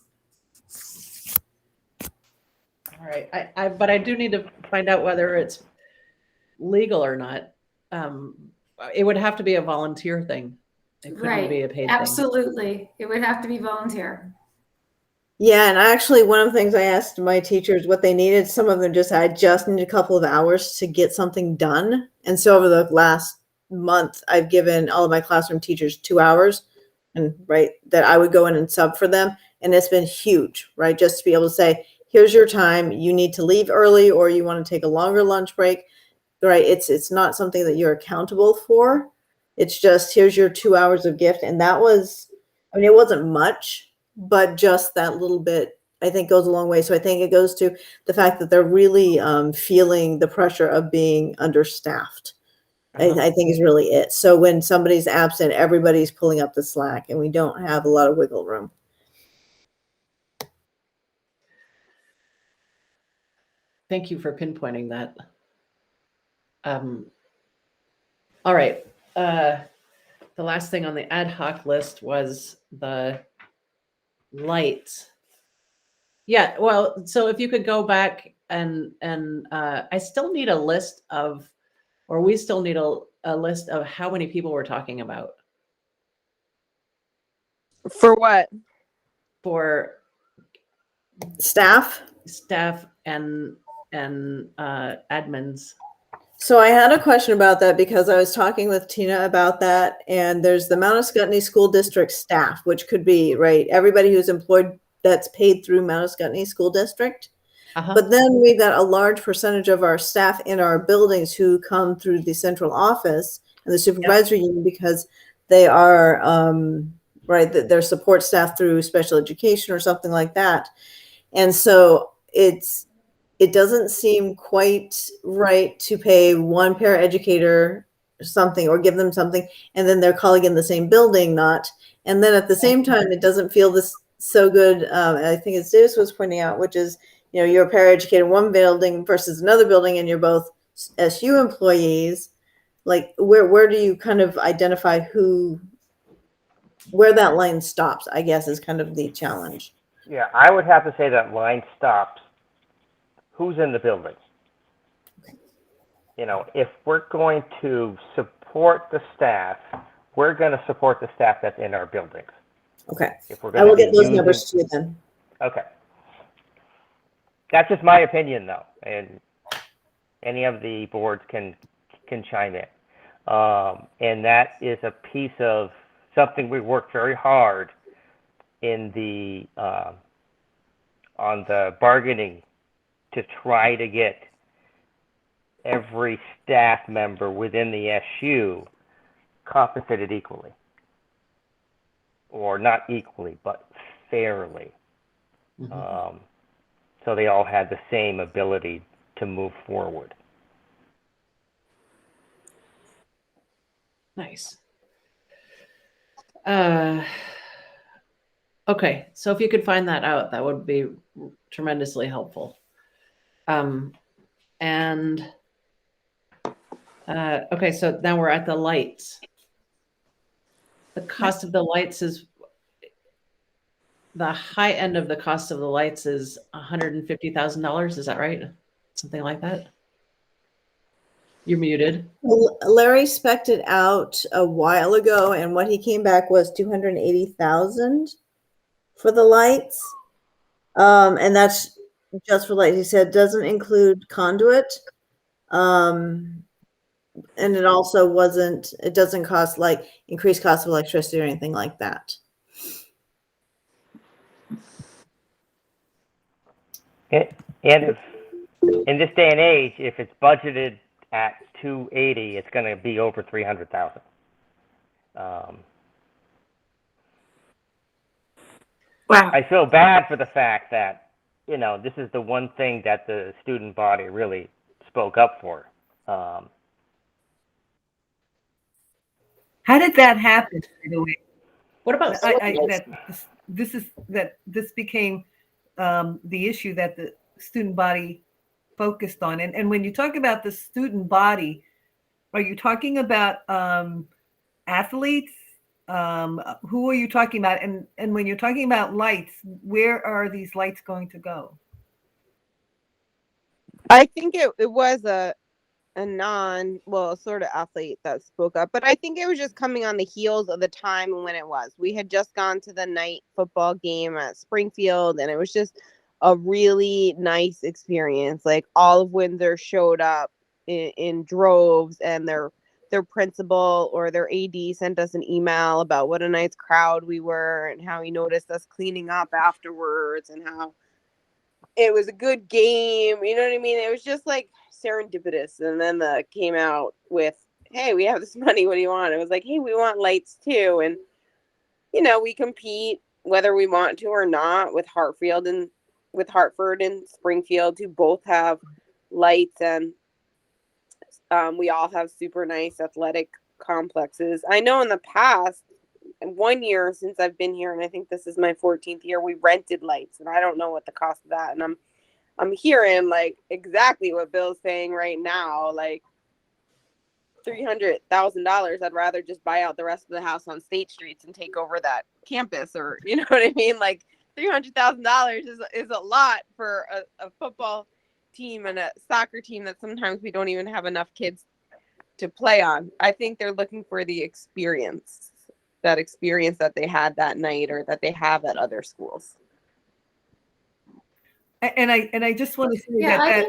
All right, but I do need to find out whether it's legal or not. It would have to be a volunteer thing. It couldn't be a paid thing. Absolutely. It would have to be volunteer. Yeah, and actually one of the things I asked my teachers what they needed, some of them just need a couple of hours to get something done. And so over the last month, I've given all of my classroom teachers 2 hours and that I would go in and sub for them. And it's been huge, right? Just to be able to say, here's your time. You need to leave early or you want to take a longer lunch break, right? It's not something that you're accountable for. It's just, here's your 2 hours of gift. And that was, it wasn't much, but just that little bit, I think, goes a long way. So I think it goes to the fact that they're really feeling the pressure of being understaffed. I think is really it. So when somebody's absent, everybody's pulling up the slack and we don't have a lot of wiggle room. Thank you for pinpointing that. All right. The last thing on the ad hoc list was the lights. Yeah, well, so if you could go back and I still need a list of, or we still need a list of how many people we're talking about For what? for Staff. staff and admins. So I had a question about that because I was talking with Tina about that, and there's the Mount Scottney School District staff, which could be, right, everybody who's employed that's paid through Mount Scottney School District. Uh-huh. But then we've got a large percentage of our staff in our buildings who come through the central office and the supervisory union because they are, right, their support staff through special education or something like that. And so it doesn't seem quite right to pay one paraeducator something or give them something and then their colleague in the same building not. And then at the same time, it doesn't feel this so good. I think as Davis was pointing out, which is, you know, you're a paraeducator in one building versus another building and you're both SU employees. Like where do you kind of identify where that line stops, I guess, is kind of the challenge. Yeah, I would have to say that line stops. Who's in the building? You know, if we're going to support the staff, we're going to support the staff that's in our buildings. Okay. If we're I will going to get those numbers to you then. Okay. That's just my opinion, though, and any of the boards can chime in. And that is a piece of something we worked very hard in the on the bargaining to try to get every staff member within the SU compensated equally, or not equally, but fairly. Mm-hmm. So they all had the same ability to move forward. Nice. Okay, so if you could find that out, that would be tremendously helpful. Okay, so now we're at the lights. The cost of the lights is, the high end of the cost of the lights is $150,000. Is that right? Something like that? You're muted. Larry spec'd it out a while ago, and what he came back was 280,000 for the lights. And that's just for lights. He said doesn't include conduit. And it also it doesn't cost like increased cost of electricity or anything like that. And if in this day and age, if it's budgeted at 280, it's going to be over 300,000. Wow. I feel bad for the fact that, you know, this is the one thing that the student body really spoke up for. How did that happen, by the way? What about this became the issue that the student body focused on. And when you talk about the student body, are you talking about athletes? Who are you talking about? And when you're talking about lights, where are these lights going to go? I think it was a sort of athlete that spoke up, but I think it was just coming on the heels of the time when it was. We had just gone to the night football game at Springfield, and it was just a really nice experience. Like all of Windsor showed up in droves, and their principal or their AD sent us an email about what a nice crowd we were and how he noticed us cleaning up afterwards and how it was a good game. You know what I mean? It was just like serendipitous. And then came out with, hey, we have this money. What do you want? It was like, hey, we want lights too. And, you know, we compete whether we want to or not with Hartford and Springfield, who both have lights, and we all have super nice athletic complexes. I know in the past, 1 year since I've been here, and I think this is my 14th year, we rented lights, and I don't know what the cost of that. And I'm hearing like exactly what Bill's saying right now, like $300,000. I'd rather just buy out the rest of the house on State Streets and take over that campus, or you know what I mean? Like $300,000 is a lot for a football team and a soccer team that sometimes we don't even have enough kids to play on. I think they're looking for the experience, that experience that they had that night or that they have at other schools. And I just want to say Yeah,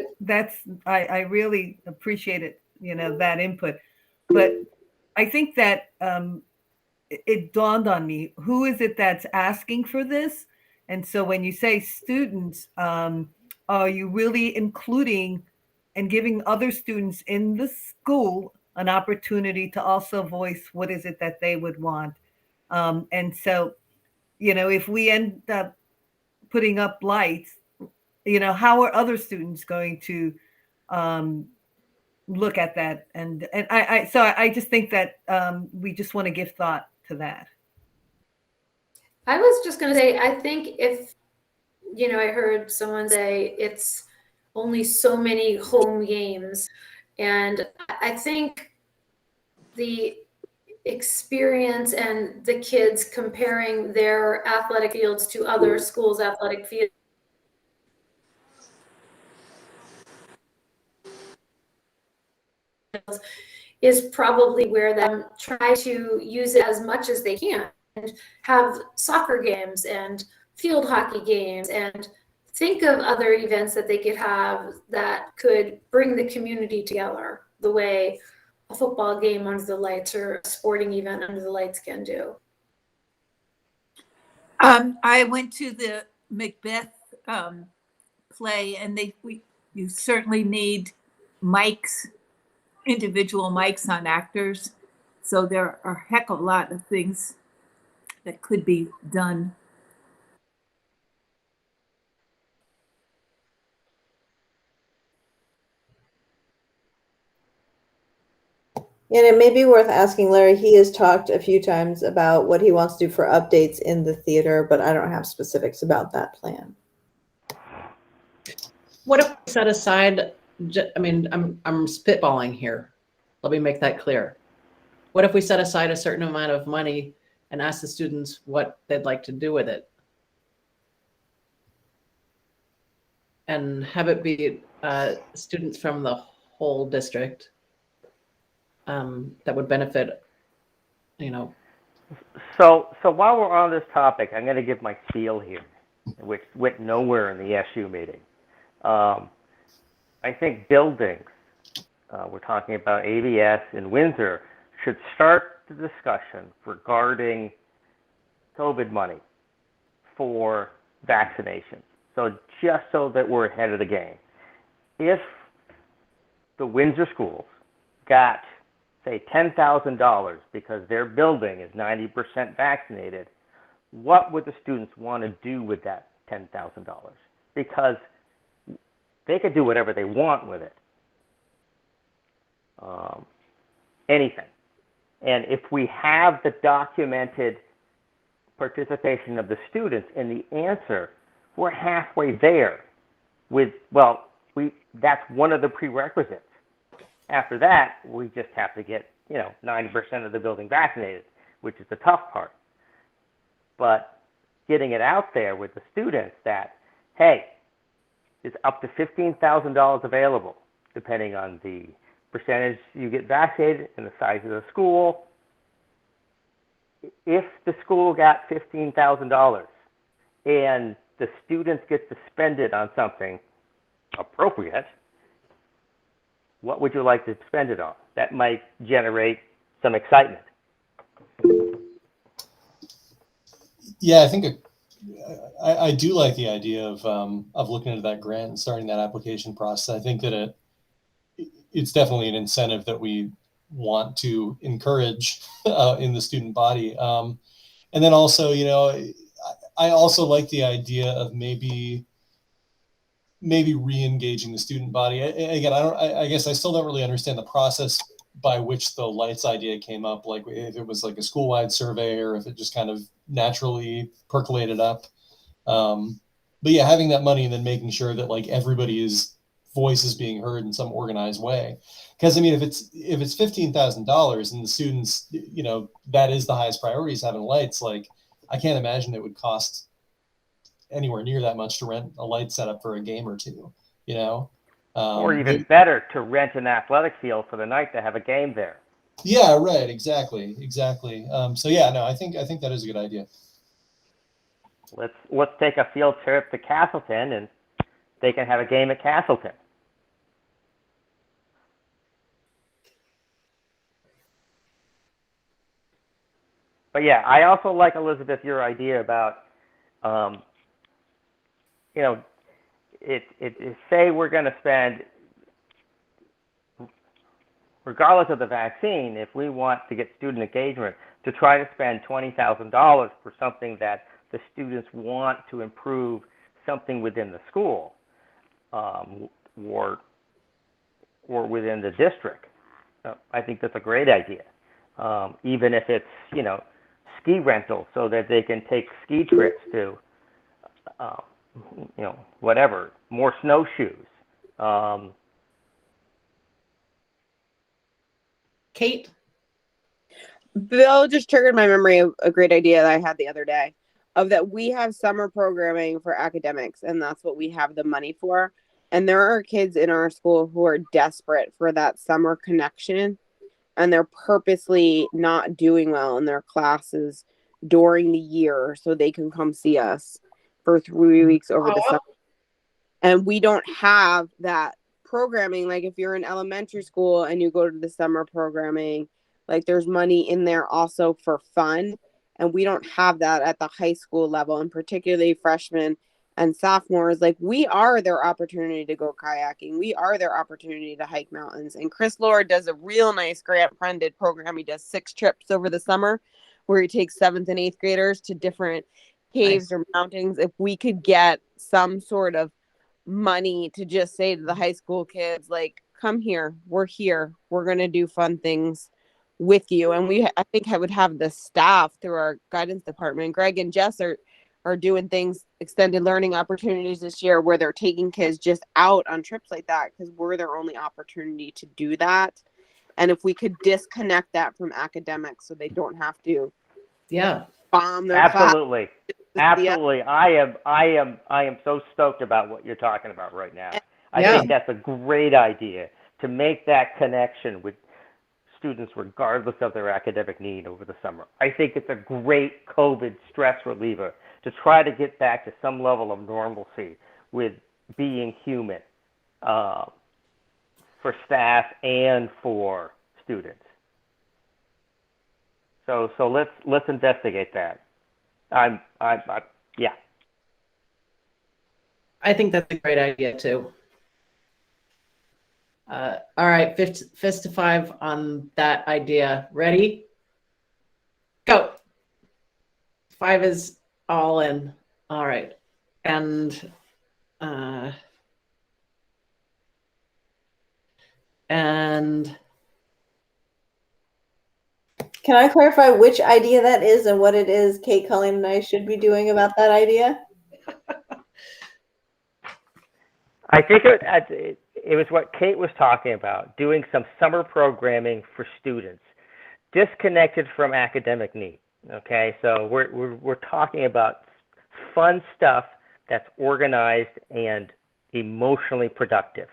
I really appreciate it, that input. But I think that it dawned on me, who is it that's asking for this? And so when you say students, are you really including and giving other students in the school an opportunity to also voice what is it that they would want? And so, if we end up putting up lights, how are other students going to look at that? And I just think that we just want to give thought to that. I was just going to say, I think if, I heard someone say it's only so many home games. And I think the experience and the kids comparing their athletic fields to other schools' athletic fields is probably where them try to use it as much as they can and have soccer games and field hockey games and think of other events that they could have that could bring the community together the way a football game under the lights or a sporting event under the lights can do. I went to the Macbeth play, and you certainly need mics, individual mics on actors. So there are a heck of a lot of things that could be done. And it may be worth asking Larry. He has talked a few times about what he wants to do for updates in the theater, but I don't have specifics about that plan. What if we set aside, I'm spitballing here. Let me make that clear. What if we set aside a certain amount of money and ask the students what they'd like to do with it? And have it be students from the whole district that would benefit, So while we're on this topic, I'm going to give my spiel here, which went nowhere in the SU meeting. I think buildings, we're talking about ABS in Windsor, should start the discussion regarding COVID money for vaccination. So just so that we're ahead of the game. If the Windsor schools got, say, $10,000 because their building is 90% vaccinated, what would the students want to do with that $10,000? Because they could do whatever they want with it. Anything. And if we have the documented participation of the students in the answer, we're halfway there with, that's one of the prerequisites. After that, we just have to get, 90% of the building vaccinated, which is the tough part. But getting it out there with the students that, hey, it's up to $15,000 available, depending on the percentage you get vaccinated and the size of the school. If the school got $15,000 and the students get to spend it on something appropriate, what would you like to spend it on? That might generate some excitement. Yeah, I think I do like the idea of looking into that grant and starting that application process. I think that it's definitely an incentive that we want to encourage in the student body. And then also, I also like the idea of maybe re-engaging the student body. Again, I guess I still don't really understand the process by which the lights idea came up, like if it was like a school-wide survey or if it just kind of naturally percolated up. But yeah, having that money and then making sure that like everybody's voice is being heard in some organized way. Because I mean, if it's $15,000 and the students, that is the highest priority is having lights, like I can't imagine it would cost anywhere near that much to rent a light setup for a game or two, you know? Or even better, to rent an athletic field for the night to have a game there. Yeah, right. Exactly. So yeah, no, I think that is a good idea. Let's take a field trip to Castleton, and they can have a game at Castleton. But yeah, I also like, Elizabeth, your idea about, you know, say we're going to spend, regardless of the vaccine, if we want to get student engagement, to try to spend $20,000 for something that the students want to improve something within the school, or within the district. I think that's a great idea. Even if it's, you know, ski rental, so that they can take ski trips to, you know, whatever, more snowshoes. Kate? Bill just triggered my memory of a great idea that I had the other day, of that we have summer programming for academics, and that's what we have the money for. And there are kids in our school who are desperate for that summer connection, and they're purposely not doing well in their classes during the year so they can come see us for 3 weeks over the summer. And we don't have that programming. Like if you're in elementary school and you go to the summer programming, like there's money in there also for fun. And we don't have that at the high school level, and particularly freshmen and sophomores. Like we are their opportunity to go kayaking. We are their opportunity to hike mountains. And Chris Lord does a real nice grant funded program. He does 6 trips over the summer where he takes 7th and 8th graders to different caves or mountains. If we could get some sort of money to just say to the high school kids, like, come here, we're going to do fun things with you. And I think I would have the staff through our guidance department. Greg and Jess are doing things, extended learning opportunities this year, where they're taking kids just out on trips like that, because we're their only opportunity to do that. And if we could disconnect that from academics so they don't have to bomb their Absolutely. class. Absolutely. I am so stoked about what you're talking about right now. I think that's a great idea, to make that connection with students regardless of their academic need over the summer. I think it's a great COVID stress reliever to try to get back to some level of normalcy with being human, for staff and for students. So let's investigate that. Yeah. I think that's a great idea too. All right, fist to 5 on that idea. Ready? Go. 5 is all in. All right. And can I clarify which idea that is and what it is Kate, Colleen, and I should be doing about that idea? I think it was what Kate was talking about, doing some summer programming for students, disconnected from academic need. Okay, so we're talking about fun stuff that's organized and emotionally productive.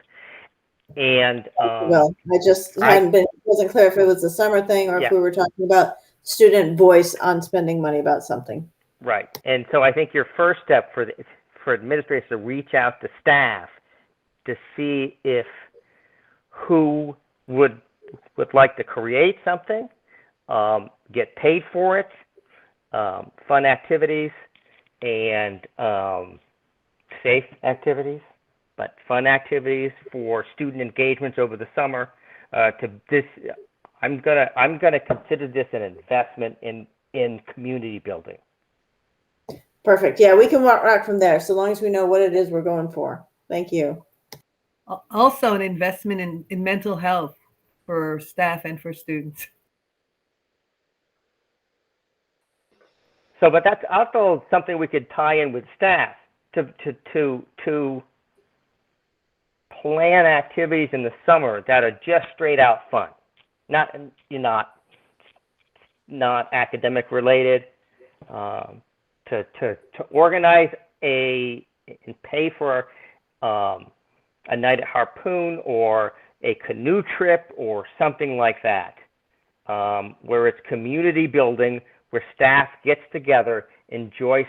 And well, I just wasn't clear if it was a summer thing or if we were talking about student voice on spending money about something. Right, and so I think your first step for administrators to reach out to staff to see if who would like to create something, get paid for it, fun activities, and safe activities, but fun activities for student engagements over the summer. I'm gonna consider this an investment in community building. Perfect. Yeah, we can walk right from there, so long as we know what it is we're going for. Thank you. Also, an investment in mental health for staff and for students. So, but that's also something we could tie in with staff to plan activities in the summer that are just straight out fun, not academic related. To organize and pay for a night at Harpoon or a canoe trip or something like that, where it's community building, where staff gets together, enjoys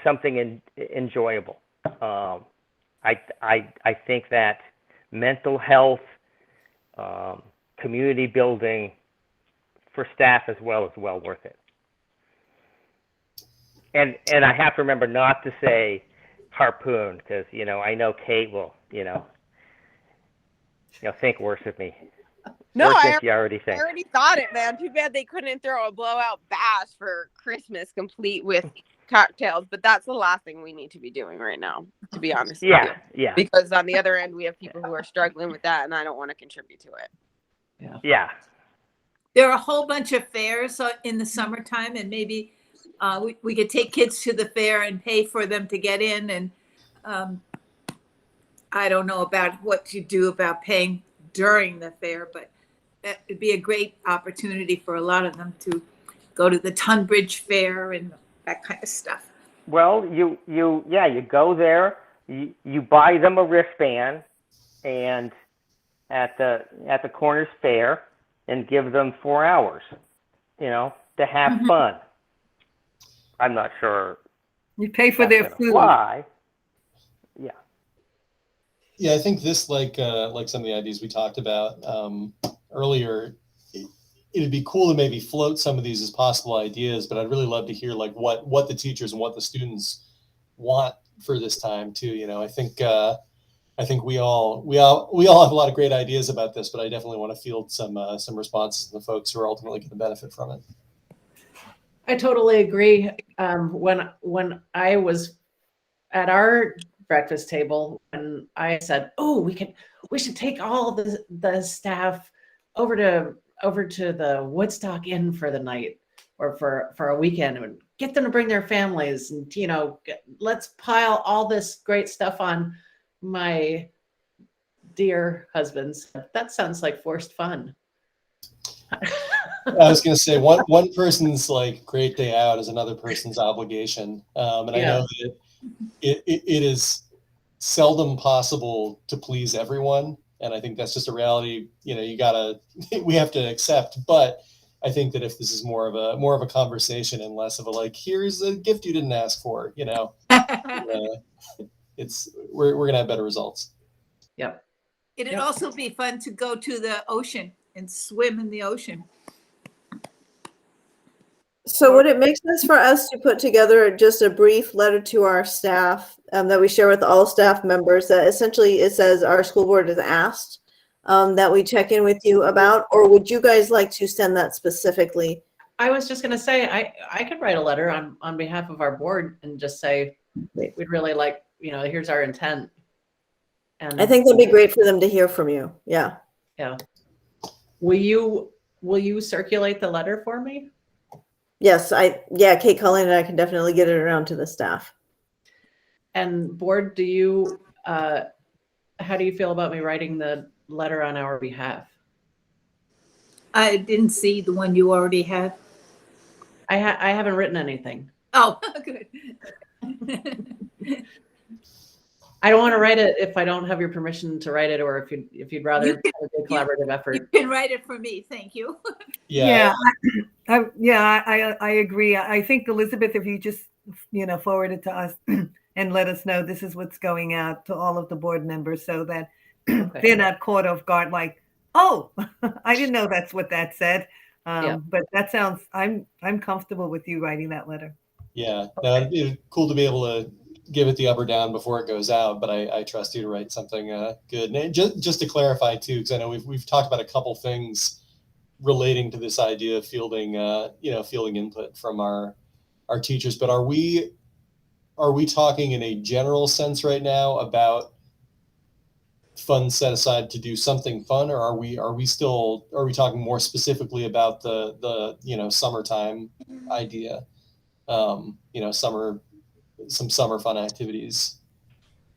something enjoyable. I think that mental health, community building for staff as well is well worth it. And I have to remember not to say Harpoon, because I know Kate will think worse of me. No, Worse I than she already thinks. already thought it, man. Too bad they couldn't throw a blowout bash for Christmas, complete with cocktails. But that's the last thing we need to be doing right now, to be honest with you. Yeah. Because on the other end, we have people who are struggling with that, and I don't want to contribute to it. Yeah. There are a whole bunch of fairs in the summertime, and maybe we could take kids to the fair and pay for them to get in. And I don't know about what you do about paying during the fair, but it'd be a great opportunity for a lot of them to go to the Tunbridge Fair and that kind of stuff. Well, you go there, you buy them a wristband, and at the Corners Fair, and give them 4 hours, to have fun. I'm not sure. You pay for their food. Why? Yeah. Yeah, I think this, like some of the ideas we talked about earlier, it'd be cool to maybe float some of these as possible ideas, but I'd really love to hear like what the teachers and what the students want for this time too. I think we all have a lot of great ideas about this, but I definitely want to field some responses from the folks who are ultimately going to benefit from it. I totally agree. When I was at our breakfast table, and I said, "Oh, we should take all the staff over to the Woodstock Inn for the night or for a weekend, and get them to bring their families, and let's pile all this great stuff on my dear husband's." That sounds like forced fun. I was going to say one person's like great day out is another person's obligation, and I know that it is seldom possible to please everyone, and I think that's just a reality. We have to accept. But I think that if this is more of a conversation and less of a like, here's a gift you didn't ask for, we're gonna have better results. Yep. It'd also be fun to go to the ocean and swim in the ocean. So would it make sense for us to put together just a brief letter to our staff that we share with all staff members that essentially it says our school board is asked that we check in with you about, or would you guys like to send that specifically? I was just going to say, I could write a letter on behalf of our board and just say, we'd really like, here's our intent. And I think that'd be great for them to hear from you. Yeah. Yeah. Will you circulate the letter for me? Yes, Kate Colleen and I can definitely get it around to the staff. And board, how do you feel about me writing the letter on our behalf? I didn't see the one you already had. I haven't written anything. Oh, good. I don't want to write it if I don't have your permission to write it, or if you'd rather have a collaborative effort. You can write it for me. Thank you. Yeah. I agree. I think, Elizabeth, if you just, forward it to us and let us know this is what's going out to all of the board members so that they're not caught off guard like, oh, I didn't know that's what that said. But that sounds, I'm comfortable with you writing that letter. Yeah, it'd be cool to be able to give it the up or down before it goes out, but I trust you to write something good. And just to clarify too, because I know we've talked about a couple things relating to this idea of fielding input from our teachers, but are we talking in a general sense right now about funds set aside to do something fun, or are we talking more specifically about the summertime idea, some summer fun activities?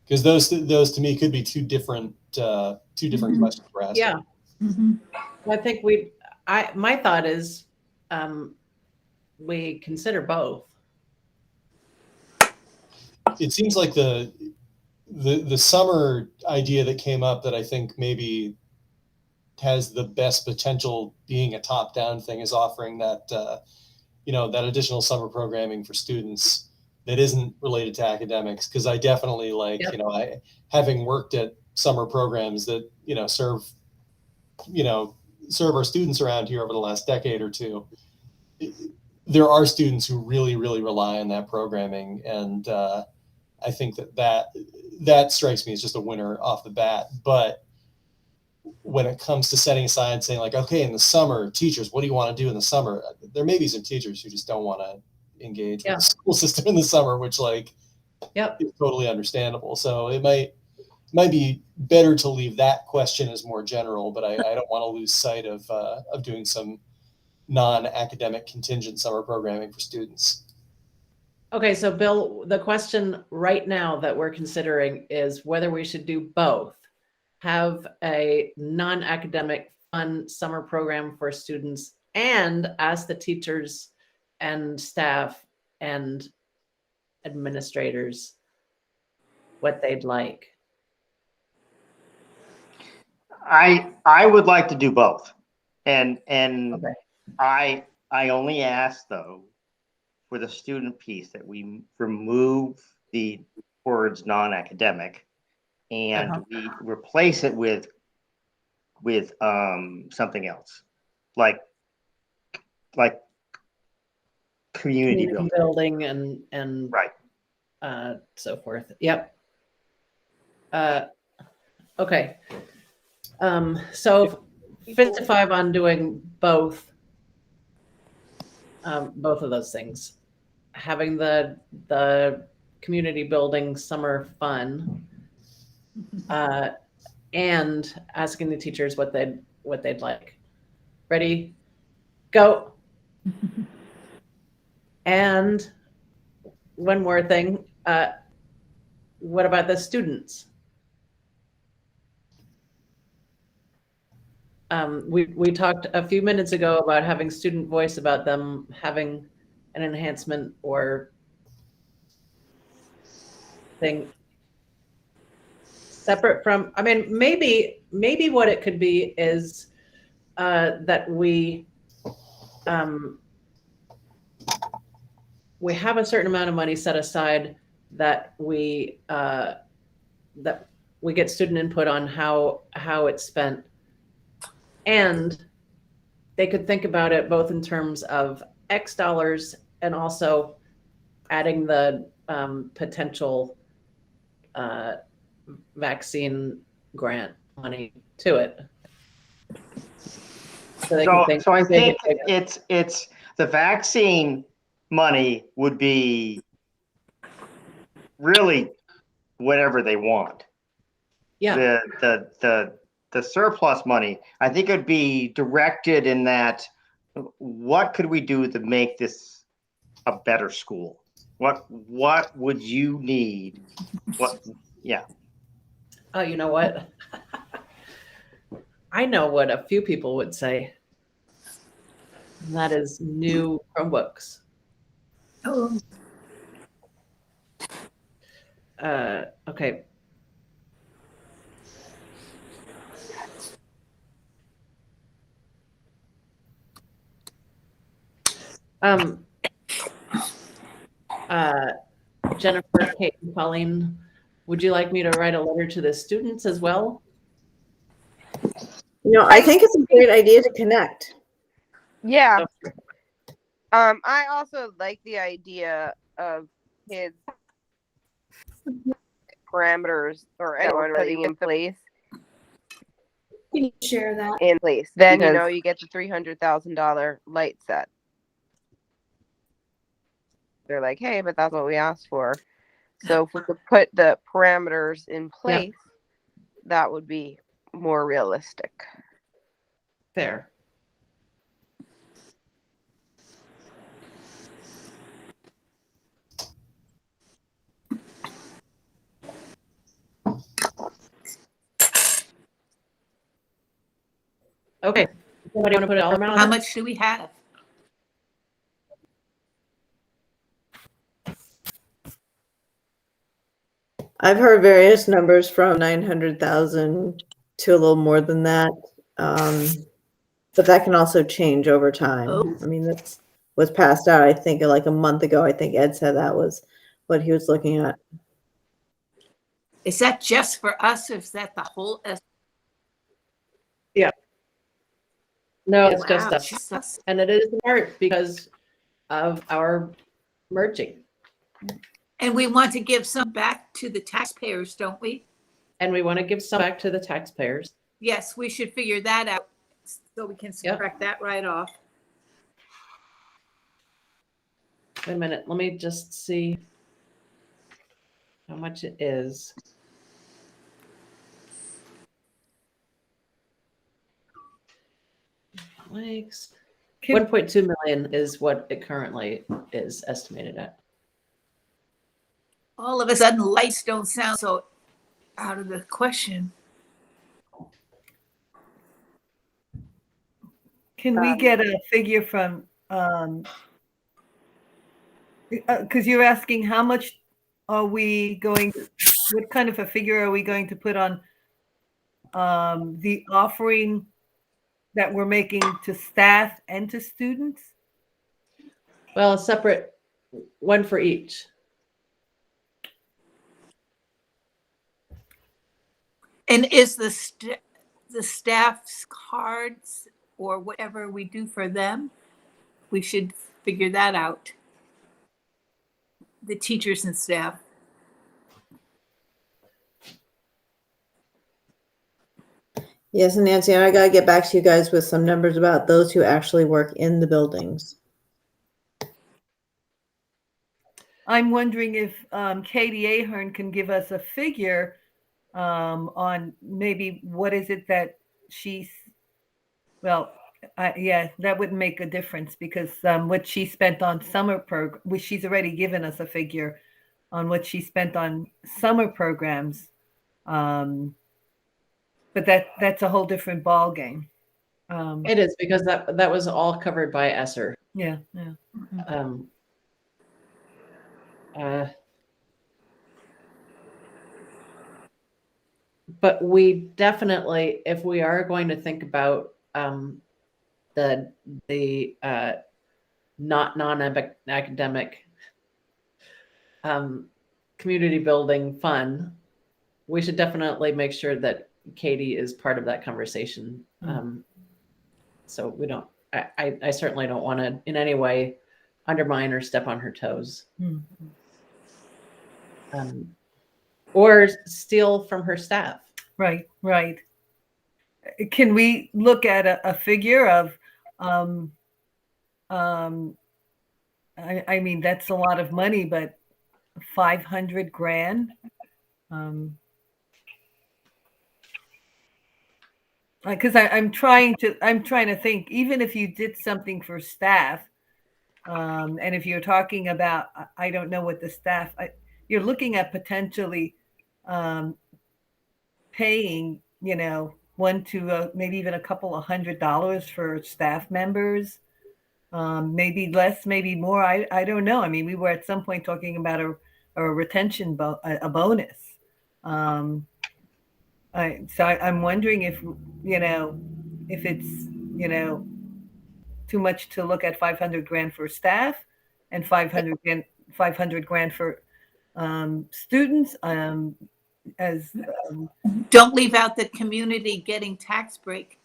Because those to me could be two different questions we're asking. Yeah. Mm-hmm. Well, I think my thought is we consider both. it seems like the summer idea that came up that I think maybe has the best potential being a top-down thing is offering that that additional summer programming for students that isn't related to academics. Because I definitely I having worked at summer programs that serve our students around here over the last decade or two. There are students who really, really rely on that programming, and I think that strikes me as just a winner off the bat. But when it comes to setting aside, saying like, okay, in the summer, teachers, what do you want to do in the summer? There may be some teachers who just don't want to engage with the school system in the summer, which is totally understandable. So it might be better to leave that question as more general, but I don't want to lose sight of doing some non-academic contingent summer programming for students. Okay, so Bill, the question right now that we're considering is whether we should do both. Have a non-academic fun summer program for students and ask the teachers and staff and administrators what they'd like. I would like to do both. And Okay. I only ask though for the student piece that we remove the words non-academic and we replace it with something else like community building and right, so forth. Yep. Okay. So 55 on doing both of those things, having the community building summer fun, and asking the teachers what they'd like. Ready, go. And one more thing, what about the students? We talked a few minutes ago about having student voice, about them having an enhancement or thing separate from, I mean, maybe what it could be is that we have a certain amount of money set aside that we get student input on how it's spent. And they could think about it both in terms of X dollars and also adding the potential vaccine grant money to it. So I think it's the vaccine money would be really whatever they want. Yeah. The surplus money, I think it would be directed in that, what could we do to make this a better school? What would you need? Yeah. Oh, you know what? I know what a few people would say. And that is new Chromebooks. Oh. Okay. Jennifer, Kate, and Colleen, would you like me to write a letter to the students as well? I think it's a great idea to connect. Yeah. I also like the idea of kids parameters or anyone putting in place. Can you share that? In place. Then you get the $300,000 light set. They're like, hey, but that's what we asked for. So if we could put the parameters in place, that would be more realistic. Fair. Okay. Somebody want to put a dollar amount on How that? much do we have? I've heard various numbers from 900,000 to a little more than that. But that can also change over time. Oh. I mean, that's was passed out, I think, like a month ago. I think Ed said that was what he was looking at. Is that just for us, or is that the whole? No, it's just Wow, us. just us. And it is in part because of our merging. And we want to give some back to the taxpayers, don't we? And we want to give some back to the taxpayers. Yes, we should figure that out so we can Yep. subtract that right off. Wait a minute, let me just see how much it is. Likes. 1.2 million is what it currently is estimated at. All of a sudden, lights don't sound so out of the question. Can we get a figure from, because you're asking how much are we going, what kind of a figure are we going to put on the offering that we're making to staff and to students? Well, a separate one for each. And is the staff's cards or whatever we do for them, we should figure that out. The teachers and staff. Yes, and Nancy, I gotta get back to you guys with some numbers about those who actually work in the buildings. I'm wondering if Katie Ahern can give us a figure on maybe what is it that she's, well, yeah, that wouldn't make a difference because what she spent on summer program, which she's already given us a figure on what she spent on summer programs. But that's a whole different ball game. It is because that was all covered by ESSER. Yeah. But we definitely, if we are going to think about the not non-academic community building fund, we should definitely make sure that Katie is part of that conversation. So we don't, I certainly don't want to in any way undermine or step on her toes. Or steal from her staff. Right. Can we look at a figure of, I mean, that's a lot of money, but 500 grand. Because I'm trying to think, even if you did something for staff, and if you're talking about, I don't know what the staff, you're looking at potentially paying, one to maybe even a couple of $100 for staff members, maybe less, maybe more. I don't know. I mean, we were at some point talking about a retention a bonus. So I'm wondering if if it's too much to look at 500 grand for staff and 500 grand for students. Don't leave out the community getting tax break.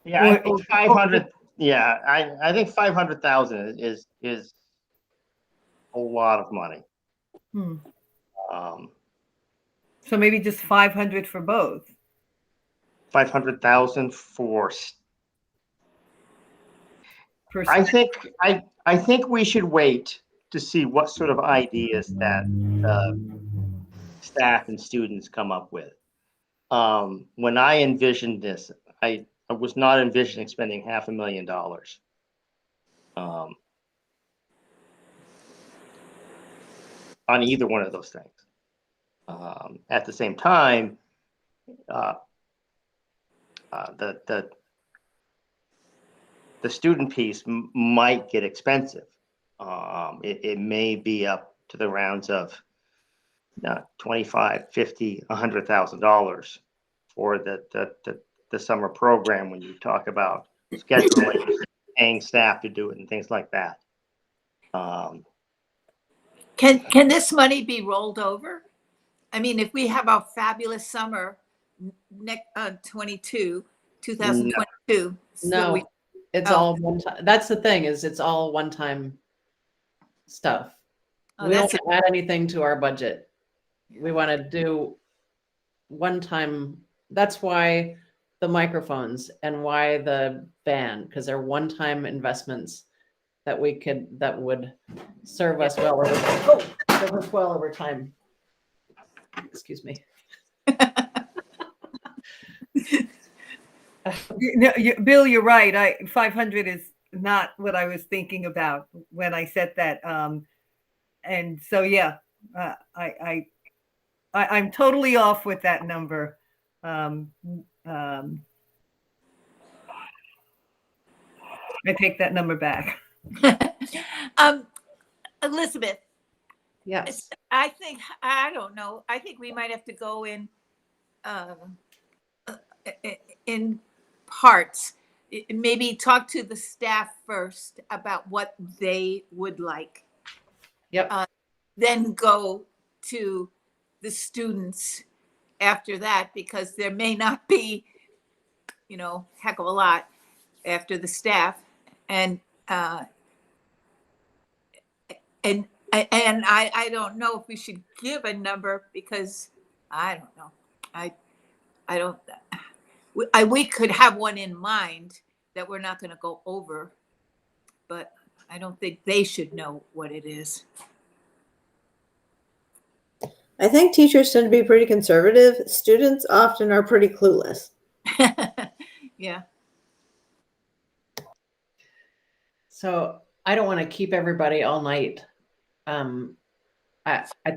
Yeah, I think 500. Yeah, I think 500,000 is a lot of money. So maybe just 500 for both. 500,000 for. I think we should wait to see what sort of ideas that staff and students come up with. When I envisioned this, I was not envisioning spending $500,000 on either one of those things. At the same time, the student piece might get expensive. It may be up to the rounds of $25, $50, $100,000 for the summer program when you talk about scheduling, paying staff to do it, and things like that. Can this money be rolled over? I mean, if we have a fabulous summer next 2022. No, it's all one time. That's the thing, is it's all one-time stuff. Oh, We don't that's add anything to our budget. We want to do one-time. That's why the microphones and why the band, because they're one-time investments that would serve us well over time. Excuse me. Bill, you're right. 500 is not what I was thinking about when I said that. And so, yeah, I'm totally off with that number. I take that number back. Elizabeth. Yes. I don't know. I think we might have to go in parts. Maybe talk to the staff first about what they would like. Yep. Then go to the students after that, because there may not be, heck of a lot after the staff. And I don't know if we should give a number, because I don't know. We could have one in mind that we're not going to go over, but I don't think they should know what it is. I think teachers tend to be pretty conservative. Students often are pretty clueless. Yeah. So I don't want to keep everybody all night. I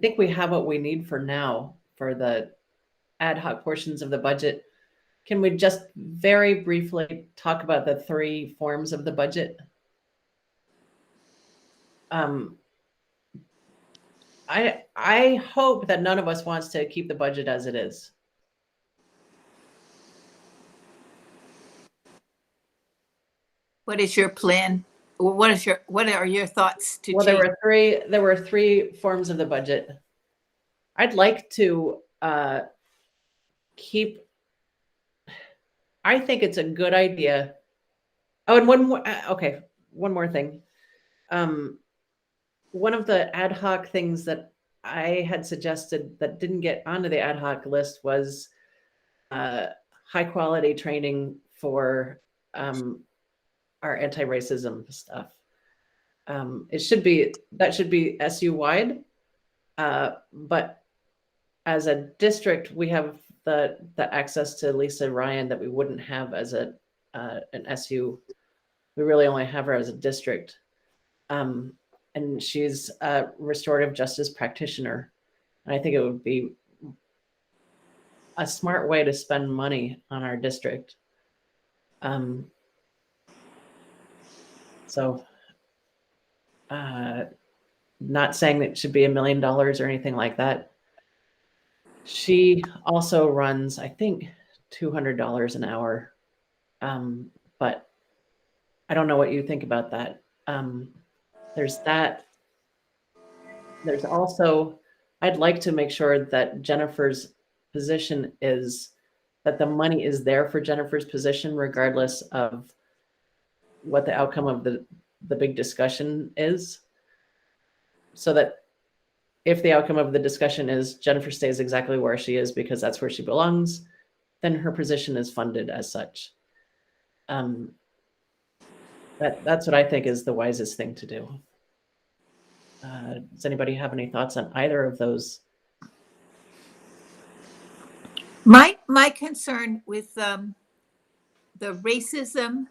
think we have what we need for now for the ad hoc portions of the budget. Can we just very briefly talk about the three forms of the budget? I hope that none of us wants to keep the budget as it is. What is your plan? What are your thoughts to Well, change? there were three forms of the budget. I'd like to keep. I think it's a good idea. Oh, and one more. Okay, one more thing. One of the ad hoc things that I had suggested that didn't get onto the ad hoc list was high quality training for our anti-racism stuff. That should be SU wide, but as a district, we have the access to Lisa Ryan that we wouldn't have as an SU. We really only have her as a district. And she's a restorative justice practitioner. And I think it would be a smart way to spend money on our district. Not saying that it should be $1 million or anything like that. She also runs, I think, $200 an hour. But I don't know what you think about that. There's that. There's also, I'd like to make sure that Jennifer's position is, that the money is there for Jennifer's position, regardless of what the outcome of the big discussion is. So that if the outcome of the discussion is Jennifer stays exactly where she is because that's where she belongs, then her position is funded as such. That's what I think is the wisest thing to do. Does anybody have any thoughts on either of those? My concern with the racism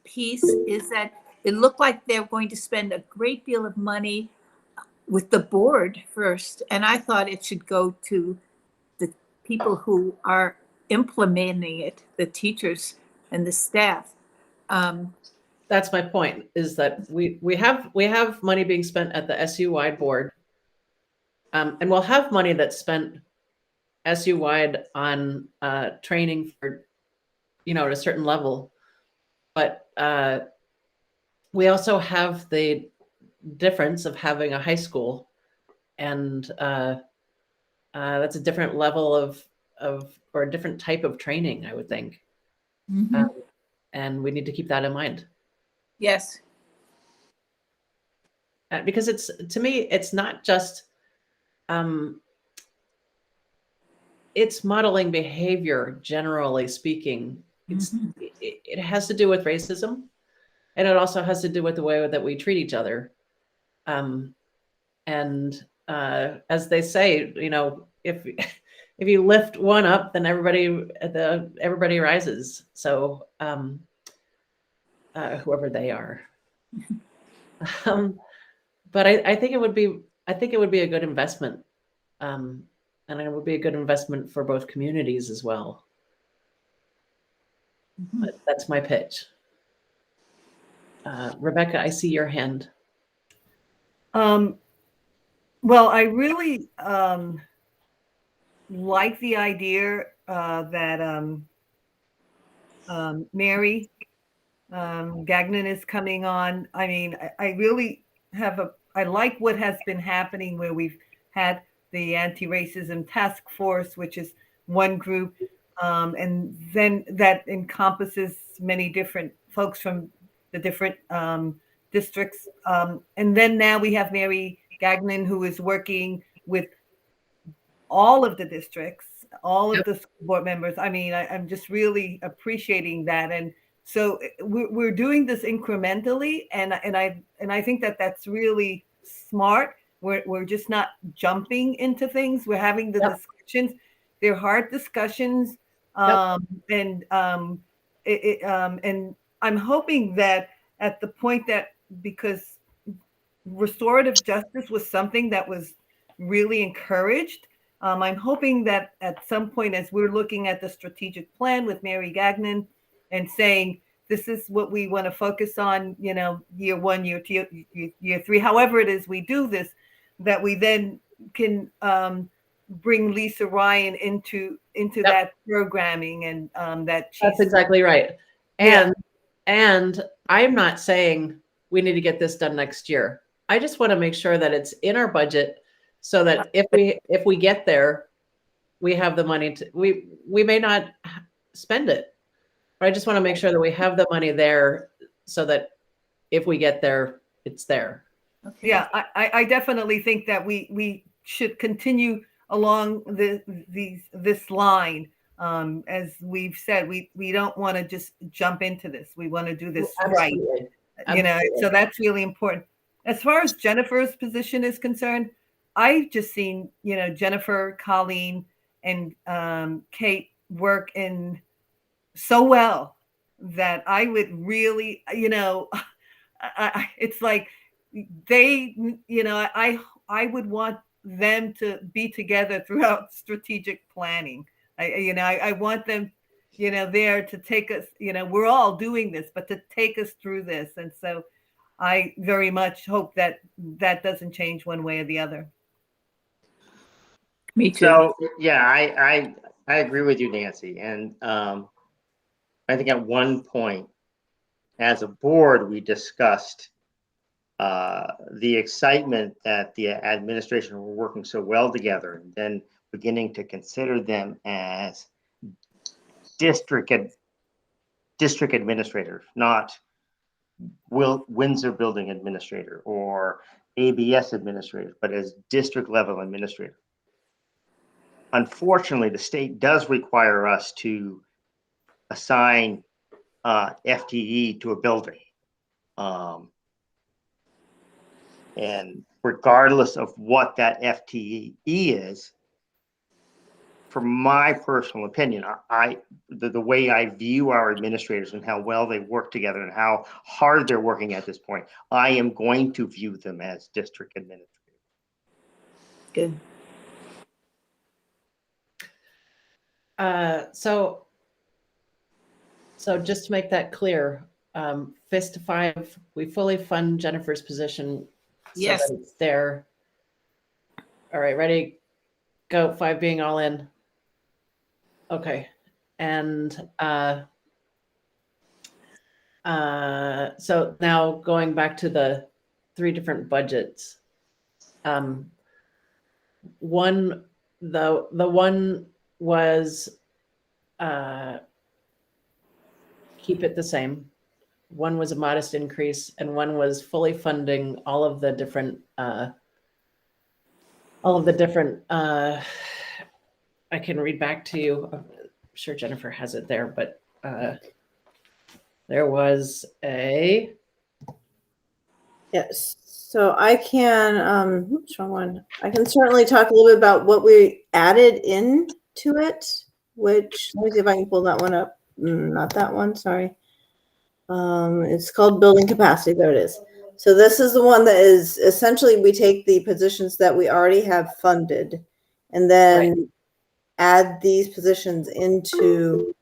piece is that it looked like they're going to spend a great deal of money with the board first, and I thought it should go to the people who are implementing it, the teachers and the staff. that's my point, is that we have money being spent at the SU wide board. And we'll have money that's spent SU wide on training for, at a certain level. But we also have the difference of having a high school, and that's a different level of or a different type of training, I would think. And we need to keep that in mind. Yes. Because to me, it's not just it's modeling behavior, generally speaking. It has to do with racism, and it also has to do with the way that we treat each other. And as they say, if you lift one up, then everybody rises. So whoever they are. But I think it would be a good investment, and it would be a good investment for both communities as well. But that's my pitch. Rebecca, I see your hand. Well, I really like the idea that Mary Gagnon is coming on. I mean, I really I like what has been happening, where we've had the anti-racism task force, which is one group, and then that encompasses many different folks from the different districts. And then now we have Mary Gagnon, who is working with all of the districts, all of the school board members. I mean, I'm just really appreciating that. And so we're doing this incrementally, and I think that that's really smart. We're just not jumping into things. We're having the discussions. They're hard discussions, and I'm hoping that at the point that, because restorative justice was something that was really encouraged, I'm hoping that at some point, as we're looking at the strategic plan with Mary Gagnon and saying, this is what we want to focus on, year 1, year 2, year 3, however it is we do this, that we then can bring Lisa Ryan into that programming, and that she's... That's exactly right. And I'm not saying we need to get this done next year. I just want to make sure that it's in our budget, so that if we get there, we have the money to, we may not spend it, but I just want to make sure that we have the money there, so that if we get there, it's there. Okay. Yeah, I definitely think that we should continue along this line. As we've said, we don't want to just jump into this. We want to do this right. Absolutely. So that's really important. As far as Jennifer's position is concerned, I've just seen, Jennifer, Colleen, and Kate work in so well that I would really, it's like they, I would want them to be together throughout strategic planning. I want them, there to take us, we're all doing this, but to take us through this. And so I very much hope that doesn't change one way or the other. Me too. So yeah, I agree with you, Nancy. And I think at one point as a board, we discussed the excitement that the administration were working so well together, and then beginning to consider them as district administrators, not Windsor building administrator or ABS administrators, but as district level administrator. Unfortunately, the state does require us to assign FTE to a building. And regardless of what that FTE is, from my personal opinion, the way I view our administrators and how well they work together and how hard they're working at this point, I am going to view them as district administrators. Good. So just to make that clear, fist to 5, we fully fund Jennifer's position. So Yes. that it's there. All right, ready, go. 5 being all in. Okay. And so now going back to the 3 different budgets. One, the one was keep it the same. One was a modest increase, and one was fully funding all of the different I can read back to you. I'm sure Jennifer has it there, but there was a Yes. So I can, oops, wrong one. I can certainly talk a little bit about what we added into it, which, let me see if I can pull that one up. Not that one, sorry. It's called building capacity. There it is. So this is the one that is essentially, we take the positions that we already have funded and then add these positions into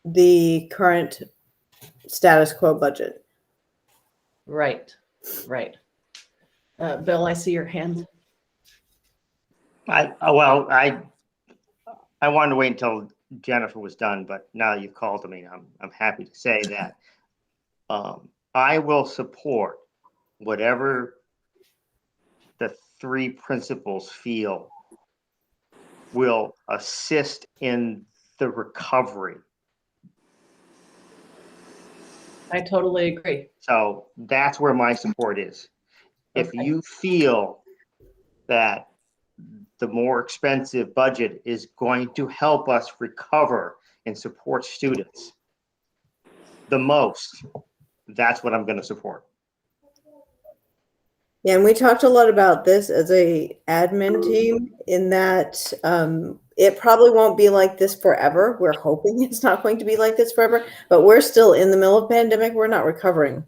the current status quo budget. right. Bill, I see your hand. I wanted to wait until Jennifer was done, but now you've called to me. I'm happy to say that I will support whatever the 3 principals feel will assist in the recovery. I totally agree. So that's where my support is. If Okay. you feel that the more expensive budget is going to help us recover and support students the most, that's what I'm going to support. Yeah, and we talked a lot about this as a admin team in that it probably won't be like this forever. We're hoping it's not going to be like this forever, but we're still in the middle of pandemic. We're not recovering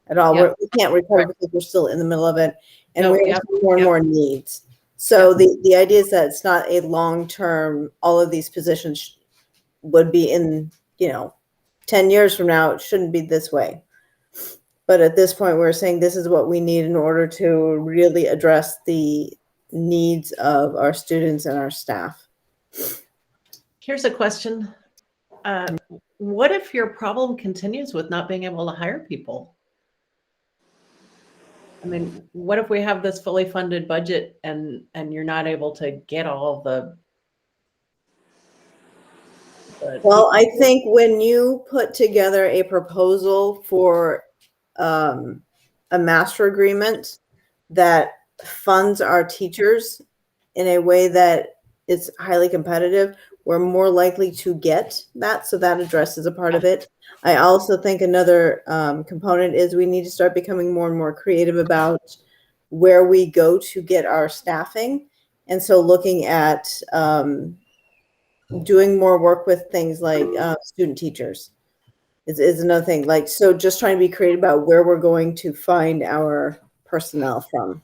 at all. Yep. We can't recover because we're still in the middle of it, and No, we yep, have more and yep. more needs. So the idea is that it's not a long-term, all of these positions would be in, 10 years from now, it shouldn't be this way. But at this point, we're saying this is what we need in order to really address the needs of our students and our staff. Here's a question. What if your problem continues with not being able to hire people? I mean, what if we have this fully funded budget and you're not able to get all the Well, I think when you put together a proposal for a master agreement that funds our teachers in a way that is highly competitive, we're more likely to get that. So that addresses a part of it. I also think another component is we need to start becoming more and more creative about where we go to get our staffing. And so looking at doing more work with things like student teachers is another thing. Like, so just trying to be creative about where we're going to find our personnel from.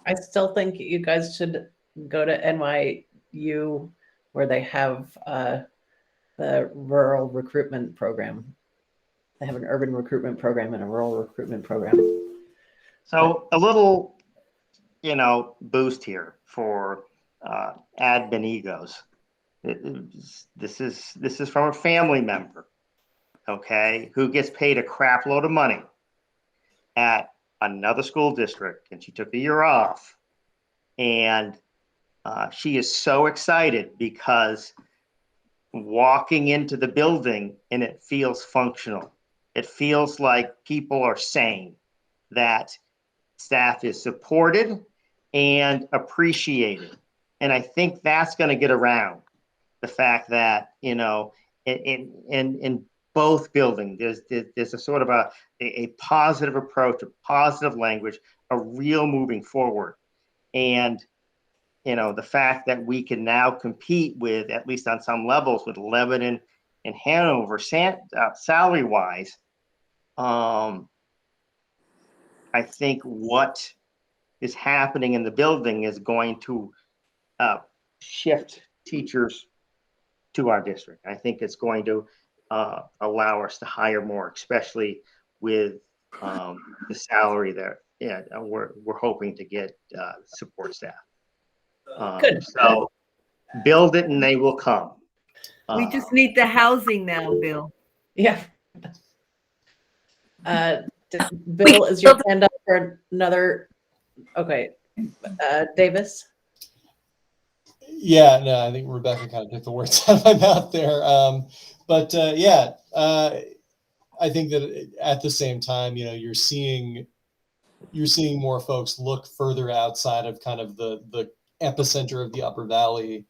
I still think you guys should go to NYU where they have the rural recruitment program. They have an urban recruitment program and a rural recruitment program. So a little, boost here for admin egos. This is from a family member, okay, who gets paid a crap load of money at another school district, and she took a year off, and she is so excited because walking into the building and it feels functional. It feels like people are saying that staff is supported and appreciated. And I think that's going to get around the fact that, in both buildings, there's a sort of a positive approach, a positive language, a real moving forward. And, the fact that we can now compete with, at least on some levels, with Lebanon and Hanover salary wise, I think what is happening in the building is going to shift teachers to our district. I think it's going to allow us to hire more, especially with the salary there. Yeah, we're hoping to get support staff. Good. So build it and they will come. We just need the housing now, Bill. Yeah. Bill, is your hand up for another? Okay. Davis? Yeah, no, I think Rebecca kind of took the words out of my mouth there. I think that at the same time, you're seeing more folks look further outside of kind of the epicenter of the Upper Valley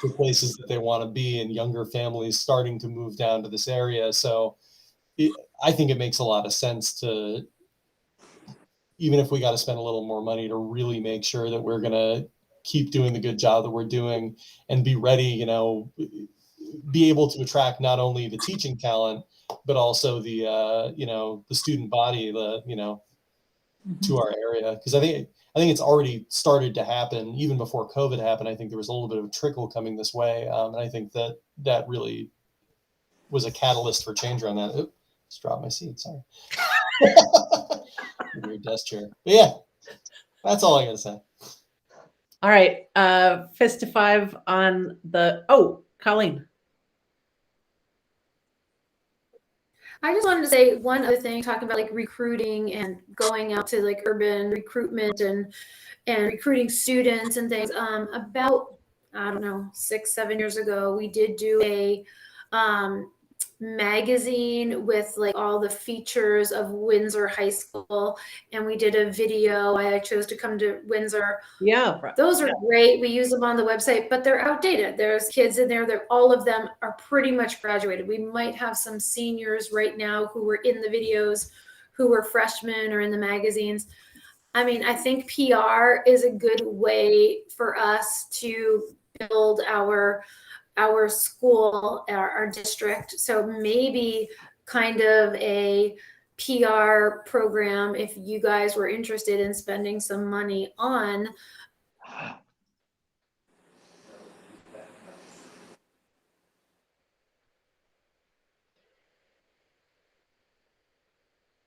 for places that they want to be, and younger families starting to move down to this area. So I think it makes a lot of sense to, even if we got to spend a little more money, to really make sure that we're going to keep doing the good job that we're doing and be ready, be able to attract not only the teaching talent, but also the student body, to our area. Because I think it's already started to happen even before COVID happened. I think there was a little bit of a trickle coming this way. And I think that really was a catalyst for change around that. Oops, just dropped my seat, sorry. Weird desk chair. But yeah, that's all I gotta say. All right. Fist to 5 on the, Colleen. I just wanted to say one other thing, talking about like recruiting and going out to like urban recruitment and recruiting students and things. About, I don't know, 6-7 years ago, we did do a magazine with like all the features of Windsor High School, and we did a video. I chose to come to Windsor. Yeah. Those are great. We use them on the website, but they're outdated. There's kids in there. All of them are pretty much graduated. We might have some seniors right now who were in the videos, who were freshmen or in the magazines. I mean, I think PR is a good way for us to build our school, our district. So maybe kind of a PR program, if you guys were interested in spending some money on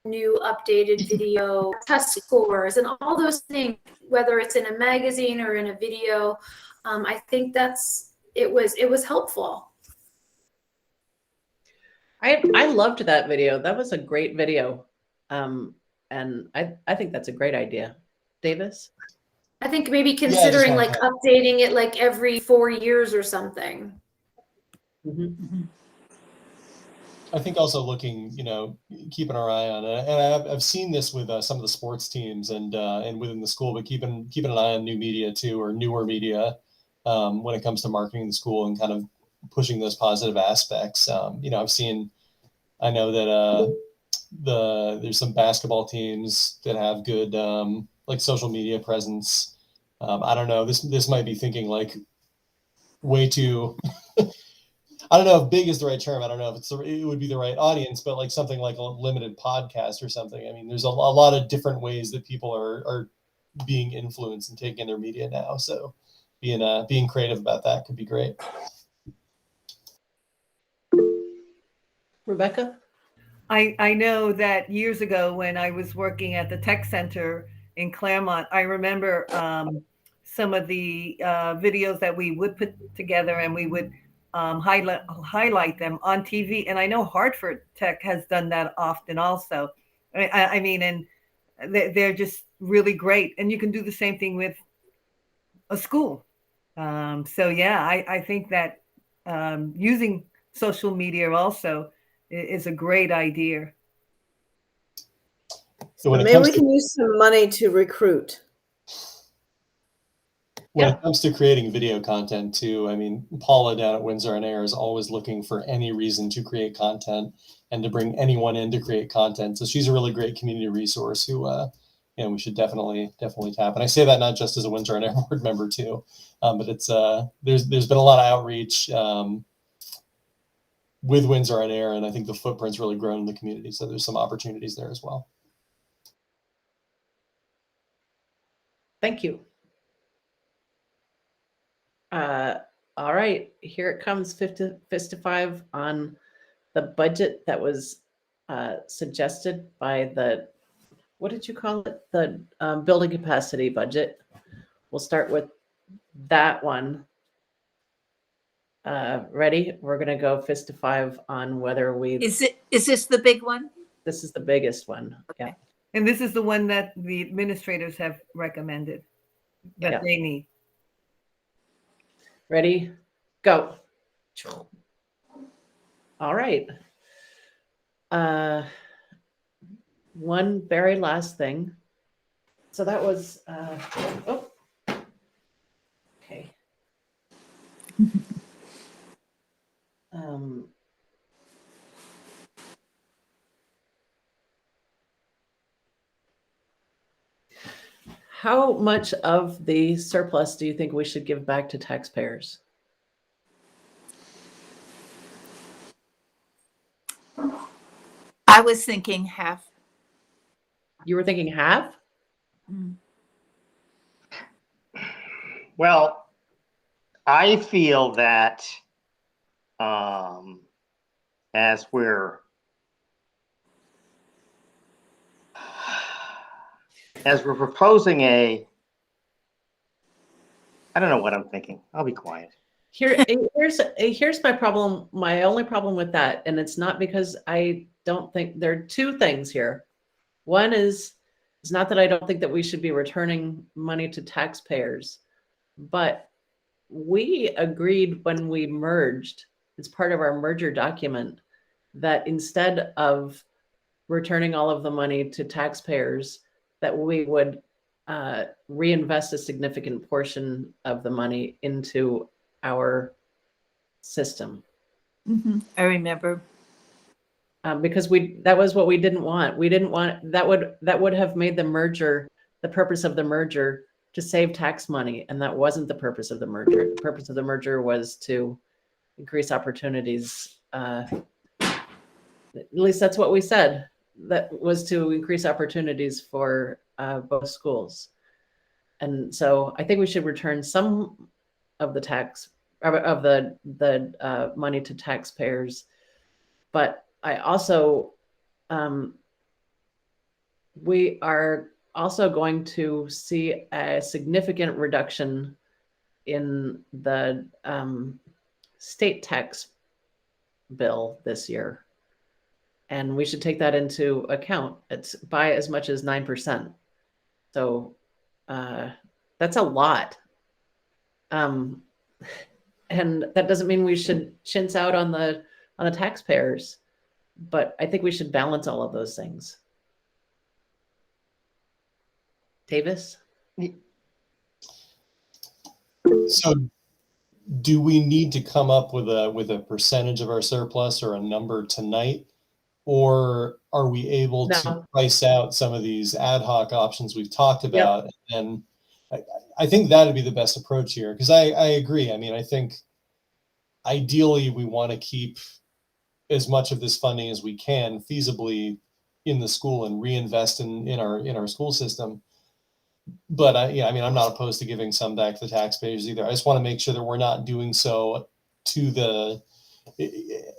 new updated video, test scores, and all those things, whether it's in a magazine or in a video. I think it was helpful. I loved that video. That was a great video. And I think that's a great idea. Davis? I think maybe considering like updating it like every 4 years or something. Mm-hmm. I think also looking, keeping our eye on it, and I've seen this with some of the sports teams and within the school, but keeping an eye on new media too, or newer media, when it comes to marketing the school and kind of pushing those positive aspects. I know that there's some basketball teams that have good like social media presence. I don't know. This might be thinking like way too. I don't know if big is the right term. I don't know if it would be the right audience, but like something like a limited podcast or something. I mean, there's a lot of different ways that people are being influenced and taking their media now. So being creative about that could be great. Rebecca? I know that years ago when I was working at the tech center in Claremont, I remember some of the videos that we would put together, and we would highlight them on TV. And I know Hartford Tech has done that often also. I mean, and they're just really great. And you can do the same thing with a school. So yeah, I think that using social media also is a great idea. So maybe we can use some money to recruit. When it comes to creating video content too, I mean, Paula down at Windsor on Air is always looking for any reason to create content and to bring anyone in to create content. So she's a really great community resource who, we should definitely tap. And I say that not just as a Windsor on Air board member too, but it's there's been a lot of outreach with Windsor on Air, and I think the footprint's really grown in the community. So there's some opportunities there as well. Thank you. All right, here it comes, fist to 5 on the budget that was suggested by the, what did you call it? The building capacity budget. We'll start with that one. Ready? We're going to go fist to 5 on whether we. Is this the big one? This is the biggest one. Okay. Yeah. And this is the one that the administrators have recommended that Yeah. they need. Ready? Go. All right. One very last thing. So that was, oh, okay. How much of the surplus do you think we should give back to taxpayers? I was thinking half. You were thinking half? Mm. Well, I feel that as we're proposing I don't know what I'm thinking. I'll be quiet. Here's my problem. My only problem with that, and it's not because I don't think there are two things here. One is, it's not that I don't think that we should be returning money to taxpayers, but we agreed when we merged, it's part of our merger document, that instead of returning all of the money to taxpayers, that we would reinvest a significant portion of the money into our system. Mm-hmm. I remember. Because that was what we didn't want. We didn't want, that would have made the merger, the purpose of the merger, to save tax money, and that wasn't the purpose of the merger. The purpose of the merger was to increase opportunities. At least that's what we said. That was to increase opportunities for both schools. And so I think we should return some of the tax of the money to taxpayers. But I also, we are also going to see a significant reduction in the state tax bill this year. And we should take that into account. It's by as much as 9%. So that's a lot. And that doesn't mean we should chintz out on the taxpayers, but I think we should balance all of those things. Davis? So do we need to come up with a percentage of our surplus or a number tonight? Or are we able to price out some of these ad hoc options we've talked about? Yep. And I think that would be the best approach here, because I agree. I mean, I think ideally we want to keep as much of this funding as we can feasibly in the school and reinvest in our school system. But yeah, I mean, I'm not opposed to giving some back to the taxpayers either. I just want to make sure that we're not doing so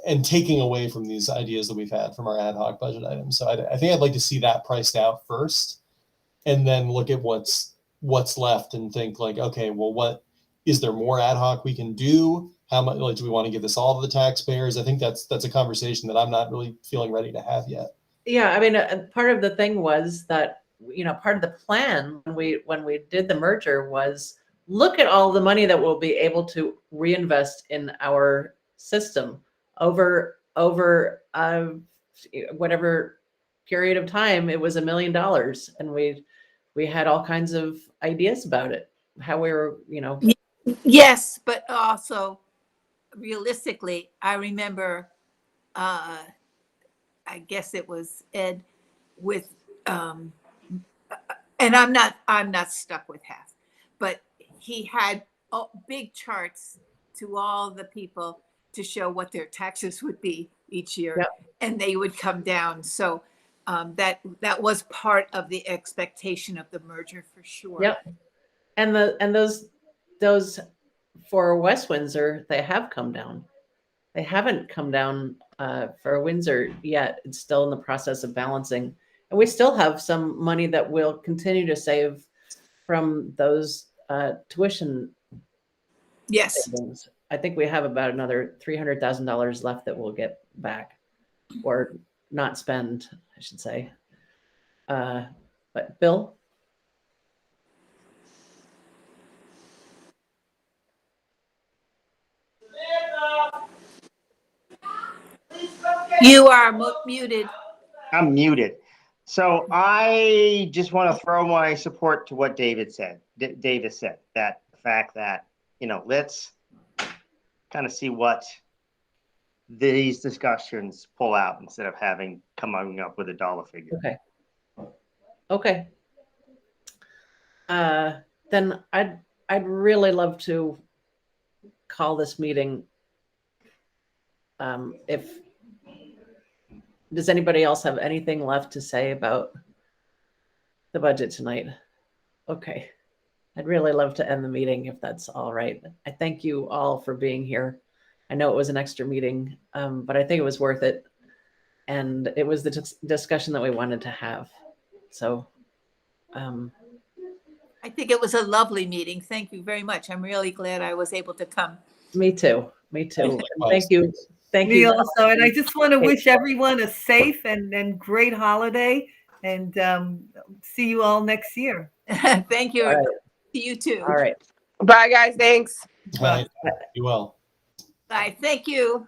and taking away from these ideas that we've had from our ad hoc budget items. So I think I'd like to see that priced out first, and then look at what's left and think like, okay, well, what is there more ad hoc we can do? How much, like, do we want to give this all to the taxpayers? I think that's a conversation that I'm not really feeling ready to have yet. Yeah, I mean, part of the thing was that, part of the plan when we did the merger was look at all the money that we'll be able to reinvest in our system over whatever period of time. It was $1 million, and we had all kinds of ideas about it, how we were, Yes, but also realistically, I remember, I guess it was Ed with, and I'm not stuck with half, but he had big charts to all the people to show what their taxes would be each year. Yep. And they would come down. So that was part of the expectation of the merger for sure. Yep. And those for West Windsor, they have come down. they haven't come down for Windsor yet. It's still in the process of balancing. And we still have some money that we'll continue to save from those tuition Yes. savings. I think we have about another $300,000 left that we'll get back, or not spend, I should say. But Bill? You are muted. I'm muted. So I just want to throw my support to what David said. Davis said that the fact that, let's kind of see what these discussions pull out instead of coming up with a dollar figure. Okay. Then I'd really love to call this meeting. Does anybody else have anything left to say about the budget tonight? Okay. I'd really love to end the meeting if that's all right. I thank you all for being here. I know it was an extra meeting, but I think it was worth it. And it was the discussion that we wanted to have. So, I think it was a lovely meeting. Thank you very much. I'm really glad I was able to come. me too. Thank you. Thank Me you. also. And I just want to wish everyone a safe and great holiday, and see you all next year. Thank you. All right. To you too. All right. Bye, guys. Thanks. All right. Be well. Bye. Thank you.